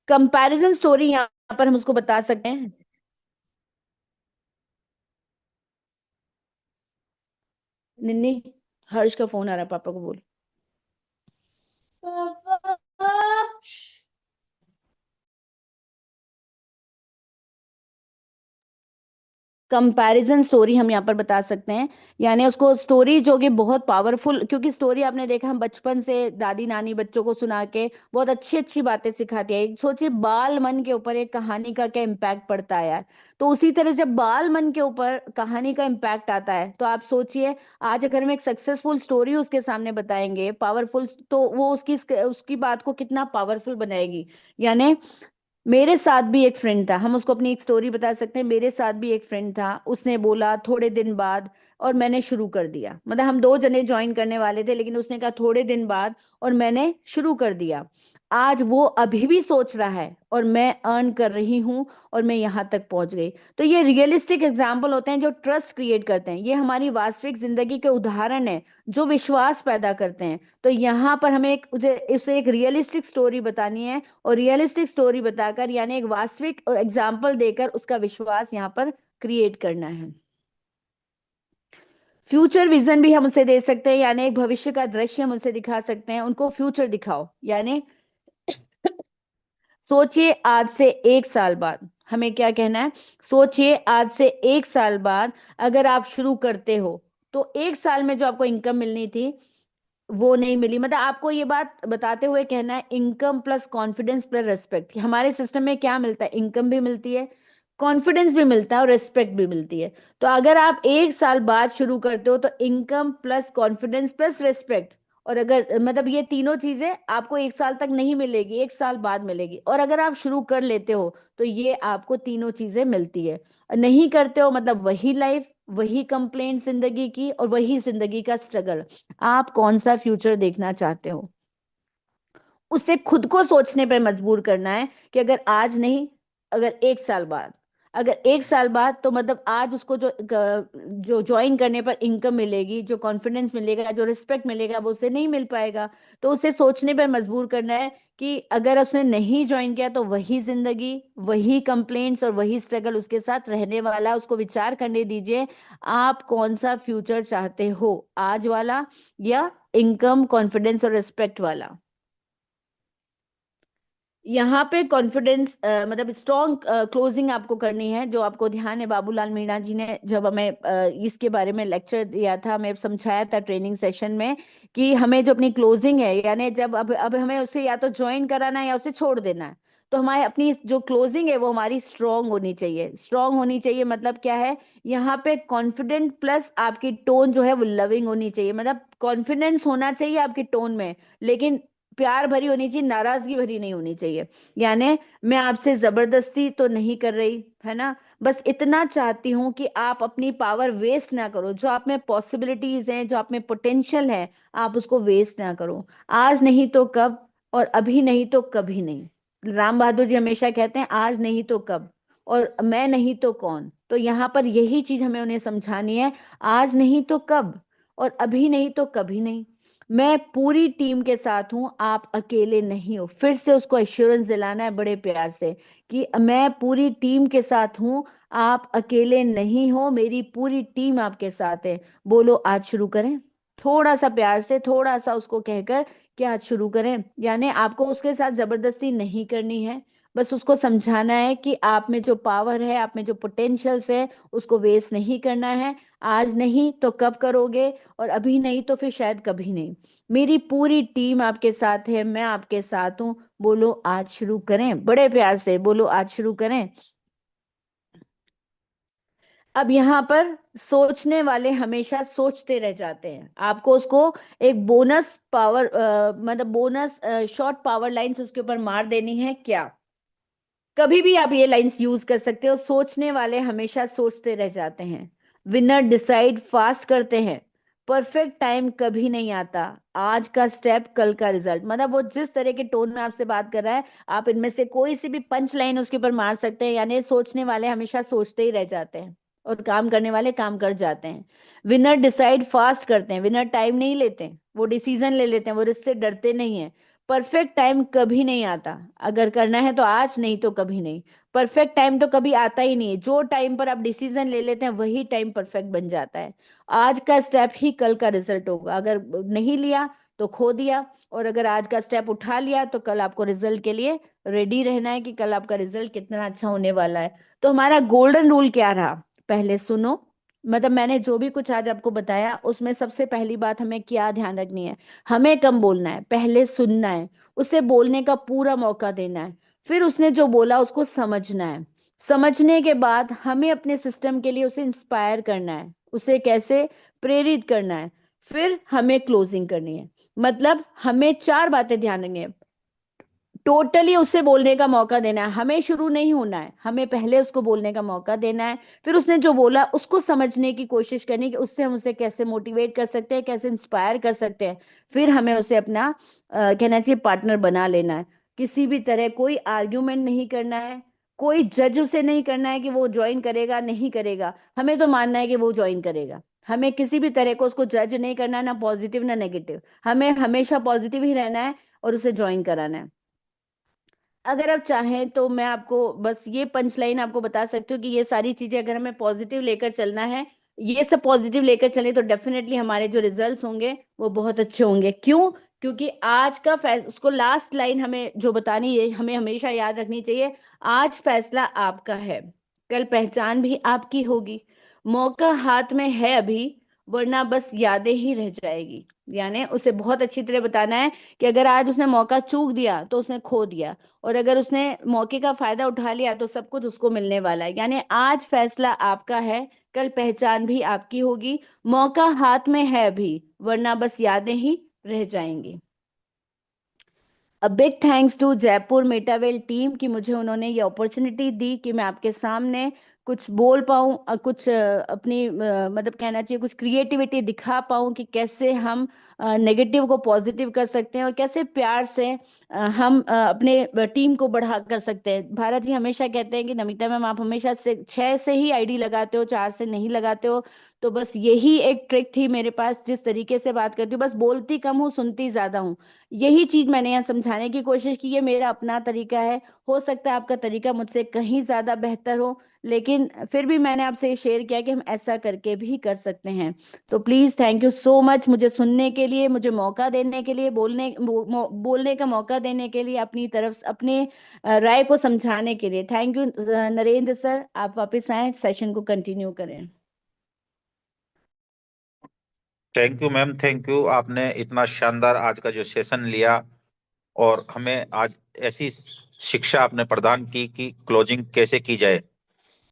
Speaker 2: कंपैरिजन स्टोरी यहाँ पर हम उसको बता सकते हैं। निन्नी, हर्ष का फोन आ रहा है, पापा को बोल। कंपैरिजन स्टोरी हम यहाँ पर बता सकते हैं। यानी उसको स्टोरी जो कि बहुत पावरफुल, क्योंकि स्टोरी आपने देखा हम बचपन से दादी नानी बच्चों को सुना के बहुत अच्छी अच्छी बातें सिखाती है। सोचिए बाल मन के ऊपर एक कहानी का क्या इम्पैक्ट पड़ता है यार। तो उसी तरह जब बाल मन के ऊपर कहानी का इम्पैक्ट आता है, तो आप सोचिए आज अगर हम एक सक्सेसफुल स्टोरी उसके सामने बताएंगे पावरफुल, तो वो उसकी उसकी बात को कितना पावरफुल बनाएगी। यानी मेरे साथ भी एक फ्रेंड था, हम उसको अपनी एक स्टोरी बता सकते हैं। मेरे साथ भी एक फ्रेंड था, उसने बोला थोड़े दिन बाद, और मैंने शुरू कर दिया। मतलब हम दो जने ज्वाइन करने वाले थे, लेकिन उसने कहा थोड़े दिन बाद, और मैंने शुरू कर दिया। आज वो अभी भी सोच रहा है और मैं अर्न कर रही हूँ, और मैं यहाँ तक पहुंच गई। तो ये रियलिस्टिक एग्जाम्पल होते हैं जो ट्रस्ट क्रिएट करते हैं। ये हमारी वास्तविक जिंदगी के उदाहरण है जो विश्वास पैदा करते हैं। तो यहाँ पर हमें उसे एक रियलिस्टिक स्टोरी बतानी है, और रियलिस्टिक स्टोरी बताकर यानी एक वास्तविक एग्जाम्पल देकर उसका विश्वास यहाँ पर क्रिएट करना है। फ्यूचर विजन भी हम उसे दे सकते हैं, यानी एक भविष्य का दृश्य हम उसे दिखा सकते हैं। उनको फ्यूचर दिखाओ, यानी सोचिए आज से 1 साल बाद, हमें क्या कहना है, सोचिए आज से 1 साल बाद अगर आप शुरू करते हो तो 1 साल में जो आपको इनकम मिलनी थी वो नहीं मिली। मतलब आपको ये बात बताते हुए कहना है, income plus confidence plus respect. हमारे सिस्टम में क्या मिलता है, इनकम भी मिलती है, कॉन्फिडेंस भी मिलता है, और रेस्पेक्ट भी मिलती है। तो अगर आप 1 साल बाद शुरू करते हो तो income plus confidence plus respect, और अगर मतलब ये तीनों चीजें आपको 1 साल तक नहीं मिलेगी, 1 साल बाद मिलेगी। और अगर आप शुरू कर लेते हो तो ये आपको तीनों चीजें मिलती है। नहीं करते हो मतलब वही लाइफ, वही कंप्लेंट जिंदगी की, और वही जिंदगी का स्ट्रगल। आप कौन सा फ्यूचर देखना चाहते हो, उसे खुद को सोचने पर मजबूर करना है कि अगर आज नहीं, अगर 1 साल बाद, अगर 1 साल बाद, तो मतलब आज उसको जो ज्वाइन करने पर इनकम मिलेगी, जो कॉन्फिडेंस मिलेगा, जो रिस्पेक्ट मिलेगा, वो उसे नहीं मिल पाएगा। तो उसे सोचने पर मजबूर करना है कि अगर उसने नहीं ज्वाइन किया तो वही जिंदगी, वही कंप्लेंट्स और वही स्ट्रगल उसके साथ रहने वाला है। उसको विचार करने दीजिए, आप कौन सा फ्यूचर चाहते हो, आज वाला या इनकम कॉन्फिडेंस और रिस्पेक्ट वाला। यहाँ पे कॉन्फिडेंस मतलब स्ट्रॉन्ग क्लोजिंग आपको करनी है। जो आपको ध्यान है, बाबूलाल मीणा जी ने जब हमें इसके बारे में लेक्चर दिया था, हमें समझाया था ट्रेनिंग सेशन में कि हमें जो अपनी क्लोजिंग है, यानी जब अब हमें उसे या तो ज्वाइन कराना है या उसे छोड़ देना है, तो हमारी अपनी जो क्लोजिंग है वो हमारी स्ट्रांग होनी चाहिए। स्ट्रांग होनी चाहिए मतलब क्या है, यहाँ पे कॉन्फिडेंट प्लस आपकी टोन जो है वो लविंग होनी चाहिए। मतलब कॉन्फिडेंस होना चाहिए आपकी टोन में, लेकिन प्यार भरी होनी चाहिए, नाराजगी भरी नहीं होनी चाहिए। यानी मैं आपसे जबरदस्ती तो नहीं कर रही है ना, बस इतना चाहती हूं कि आप अपनी पावर वेस्ट ना करो। जो आप में पॉसिबिलिटीज हैं, जो आप में पोटेंशियल है, आप उसको वेस्ट ना करो। आज नहीं तो कब, और अभी नहीं तो कभी नहीं। राम बहादुर जी हमेशा कहते हैं आज नहीं तो कब, और मैं नहीं तो कौन। तो यहाँ पर यही चीज हमें उन्हें समझानी है, आज नहीं तो कब, और अभी नहीं तो कभी नहीं। मैं पूरी टीम के साथ हूं, आप अकेले नहीं हो। फिर से उसको एश्योरेंस दिलाना है बड़े प्यार से कि मैं पूरी टीम के साथ हूं, आप अकेले नहीं हो, मेरी पूरी टीम आपके साथ है। बोलो आज शुरू करें। थोड़ा सा प्यार से, थोड़ा सा उसको कहकर कि आज शुरू करें। यानी आपको उसके साथ जबरदस्ती नहीं करनी है, बस उसको समझाना है कि आप में जो पावर है, आप में जो पोटेंशियल्स है, उसको वेस्ट नहीं करना है। आज नहीं तो कब करोगे, और अभी नहीं तो फिर शायद कभी नहीं। मेरी पूरी टीम आपके साथ है, मैं आपके साथ हूं। बोलो आज शुरू करें, बड़े प्यार से बोलो आज शुरू करें। अब यहाँ पर सोचने वाले हमेशा सोचते रह जाते हैं। आपको उसको एक बोनस पावर मतलब बोनस शॉर्ट पावर लाइंस उसके ऊपर मार देनी है क्या। कभी भी आप ये लाइंस यूज कर सकते हो। सोचने वाले हमेशा सोचते रह जाते हैं, विनर डिसाइड फास्ट करते हैं, परफेक्ट टाइम कभी नहीं आता, आज का स्टेप कल का रिजल्ट। मतलब वो जिस तरह के टोन में आपसे बात कर रहा है, आप इनमें से कोई सी भी पंच लाइन उसके ऊपर मार सकते हैं। यानी सोचने वाले हमेशा सोचते ही रह जाते हैं, और काम करने वाले काम कर जाते हैं। विनर डिसाइड फास्ट करते हैं, विनर टाइम नहीं लेते हैं, वो डिसीजन ले लेते हैं, वो रिस्क से डरते नहीं है। परफेक्ट टाइम कभी नहीं आता, अगर करना है तो आज नहीं तो कभी नहीं। परफेक्ट टाइम तो कभी आता ही नहीं है। जो टाइम पर आप डिसीजन ले लेते हैं वही टाइम परफेक्ट बन जाता है। आज का स्टेप ही कल का रिजल्ट होगा। अगर नहीं लिया तो खो दिया, और अगर आज का स्टेप उठा लिया तो कल आपको रिजल्ट के लिए रेडी रहना है कि कल आपका रिजल्ट कितना अच्छा होने वाला है। तो हमारा गोल्डन रूल क्या रहा, पहले सुनो। मतलब मैंने जो भी कुछ आज आपको बताया उसमें सबसे पहली बात हमें क्या ध्यान रखनी है, हमें कम बोलना है, पहले सुनना है, उसे बोलने का पूरा मौका देना है। फिर उसने जो बोला उसको समझना है। समझने के बाद हमें अपने सिस्टम के लिए उसे इंस्पायर करना है, उसे कैसे प्रेरित करना है। फिर हमें क्लोजिंग करनी है। मतलब हमें चार बातें ध्यान रखनी है। टोटली उसे बोलने का मौका देना है, हमें शुरू नहीं होना है, हमें पहले उसको बोलने का मौका देना है। फिर उसने जो बोला उसको समझने की कोशिश करनी कि उससे हम उसे कैसे मोटिवेट कर सकते हैं, कैसे इंस्पायर कर सकते हैं। फिर हमें उसे अपना कहना चाहिए पार्टनर बना लेना है। किसी भी तरह कोई आर्ग्यूमेंट नहीं करना है, कोई जज उसे नहीं करना है कि वो ज्वाइन करेगा नहीं करेगा। हमें तो मानना है कि वो ज्वाइन करेगा। हमें किसी भी तरह को उसको जज नहीं करना है, ना पॉजिटिव ना नेगेटिव। हमें हमेशा पॉजिटिव ही रहना है और उसे ज्वाइन कराना है। अगर आप चाहें तो मैं आपको बस ये पंच लाइन आपको बता सकती हूँ कि ये सारी चीजें अगर हमें पॉजिटिव लेकर चलना है, ये सब पॉजिटिव लेकर चले, तो डेफिनेटली हमारे जो रिजल्ट्स होंगे वो बहुत अच्छे होंगे। क्यों? क्योंकि आज का उसको लास्ट लाइन हमें जो बतानी है हमें हमेशा याद रखनी चाहिए। आज फैसला आपका है, कल पहचान भी आपकी होगी। मौका हाथ में है अभी, वरना बस यादें ही रह जाएगी। यानी उसे बहुत अच्छी तरह बताना है कि अगर आज उसने मौका चूक दिया तो उसने खो दिया, और अगर उसने मौके का फायदा उठा लिया तो सब कुछ उसको मिलने वाला है। यानी आज फैसला आपका है, कल पहचान भी आपकी होगी। मौका हाथ में है अभी, वरना बस यादें ही रह जाएंगी। A big thanks to Jaipur Metawell team कि मुझे उन्होंने ये अपॉर्चुनिटी दी कि मैं आपके सामने कुछ बोल पाऊं, कुछ अपनी मतलब कहना चाहिए कुछ क्रिएटिविटी दिखा पाऊं कि कैसे हम नेगेटिव को पॉजिटिव कर सकते हैं, और कैसे प्यार से हम अपने टीम को बढ़ा कर सकते हैं। भारत जी हमेशा कहते हैं कि नमिता मैम आप हमेशा से 6 से ही आईडी लगाते हो, 4 से नहीं लगाते हो। तो बस यही एक ट्रिक थी मेरे पास, जिस तरीके से बात करती हूँ, बस बोलती कम हूँ सुनती ज्यादा हूँ। यही चीज मैंने यहाँ समझाने की कोशिश की, ये मेरा अपना तरीका है। हो सकता है आपका तरीका मुझसे कहीं ज्यादा बेहतर हो, लेकिन फिर भी मैंने आपसे शेयर किया कि हम ऐसा करके भी कर सकते हैं। तो please thank you so much मुझे सुनने के लिए, मुझे मौका देने के लिए, बोलने का मौका देने के लिए, अपनी तरफ अपने राय को समझाने के लिए। थैंक यू नरेंद्र सर, आप वापस आए, सेशन को कंटिन्यू करें।
Speaker 1: Thank you ma'am, thank you. आपने इतना शानदार आज का जो सेशन लिया और हमें आज ऐसी शिक्षा आपने प्रदान की कि क्लोजिंग कैसे की जाए,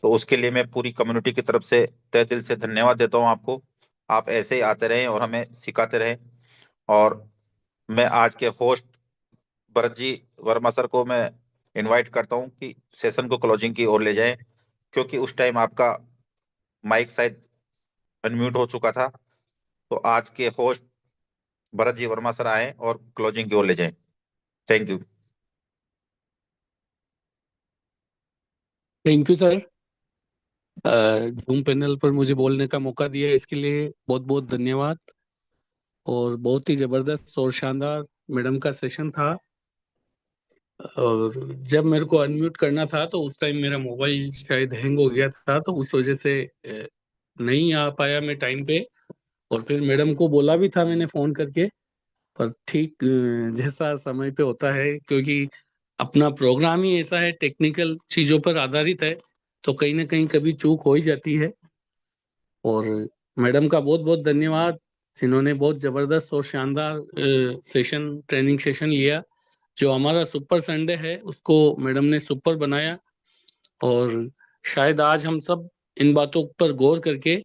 Speaker 1: तो उसके लिए मैं पूरी कम्युनिटी की तरफ से तहे दिल से धन्यवाद देता हूं आपको। आप ऐसे ही आते रहें और हमें सिखाते रहें। और मैं आज के होस्ट भरत जी वर्मा सर को मैं इनवाइट करता हूं कि सेशन को क्लोजिंग की ओर ले जाएं, क्योंकि उस टाइम आपका माइक शायद अनम्यूट हो चुका था। तो आज के होस्ट भरत जी वर्मा सर आए और क्लोजिंग की ओर ले जाएं। Thank you.
Speaker 3: Thank you sir. Zoom panel पर मुझे बोलने का मौका दिया इसके लिए बहुत बहुत धन्यवाद। और बहुत ही जबरदस्त और शानदार मैडम का सेशन था। और जब मेरे को अनम्यूट करना था तो उस टाइम मेरा मोबाइल शायद हैंग हो गया था, तो उस वजह से नहीं आ पाया मैं टाइम पे। और फिर मैडम को बोला भी था मैंने फोन करके, पर ठीक जैसा समय पे होता है, क्योंकि अपना प्रोग्राम ही ऐसा है, टेक्निकल चीजों पर आधारित है, तो कहीं ना कहीं कभी चूक हो ही जाती है। और मैडम का बहुत बहुत धन्यवाद, जिन्होंने बहुत जबरदस्त और शानदार सेशन, ट्रेनिंग सेशन लिया। जो हमारा सुपर संडे है उसको मैडम ने सुपर बनाया। और शायद आज हम सब इन बातों पर गौर करके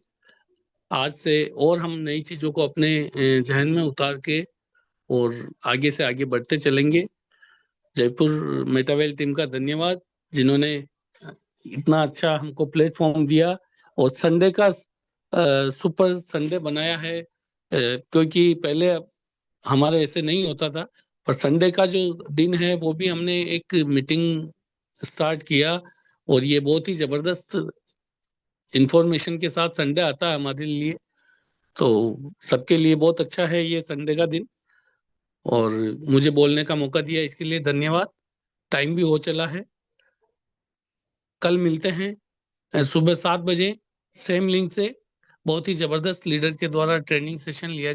Speaker 3: आज से और हम नई चीजों को अपने जहन में उतार के और आगे से आगे बढ़ते चलेंगे। जयपुर मेटावेल टीम का धन्यवाद, जिन्होंने इतना अच्छा हमको प्लेटफॉर्म दिया और संडे का सुपर संडे बनाया है। क्योंकि पहले हमारे ऐसे नहीं होता था, पर संडे का जो दिन है वो भी हमने एक मीटिंग स्टार्ट किया। और ये बहुत ही जबरदस्त इंफॉर्मेशन के साथ संडे आता है हमारे लिए, तो सबके लिए बहुत अच्छा है ये संडे का दिन। और मुझे बोलने का मौका दिया इसके लिए धन्यवाद। टाइम भी हो चला है। कल मिलते हैं सुबह 7 बजे सेम लिंक से। बहुत ही जबरदस्त लीडर के द्वारा ट्रेनिंग सेशन लिया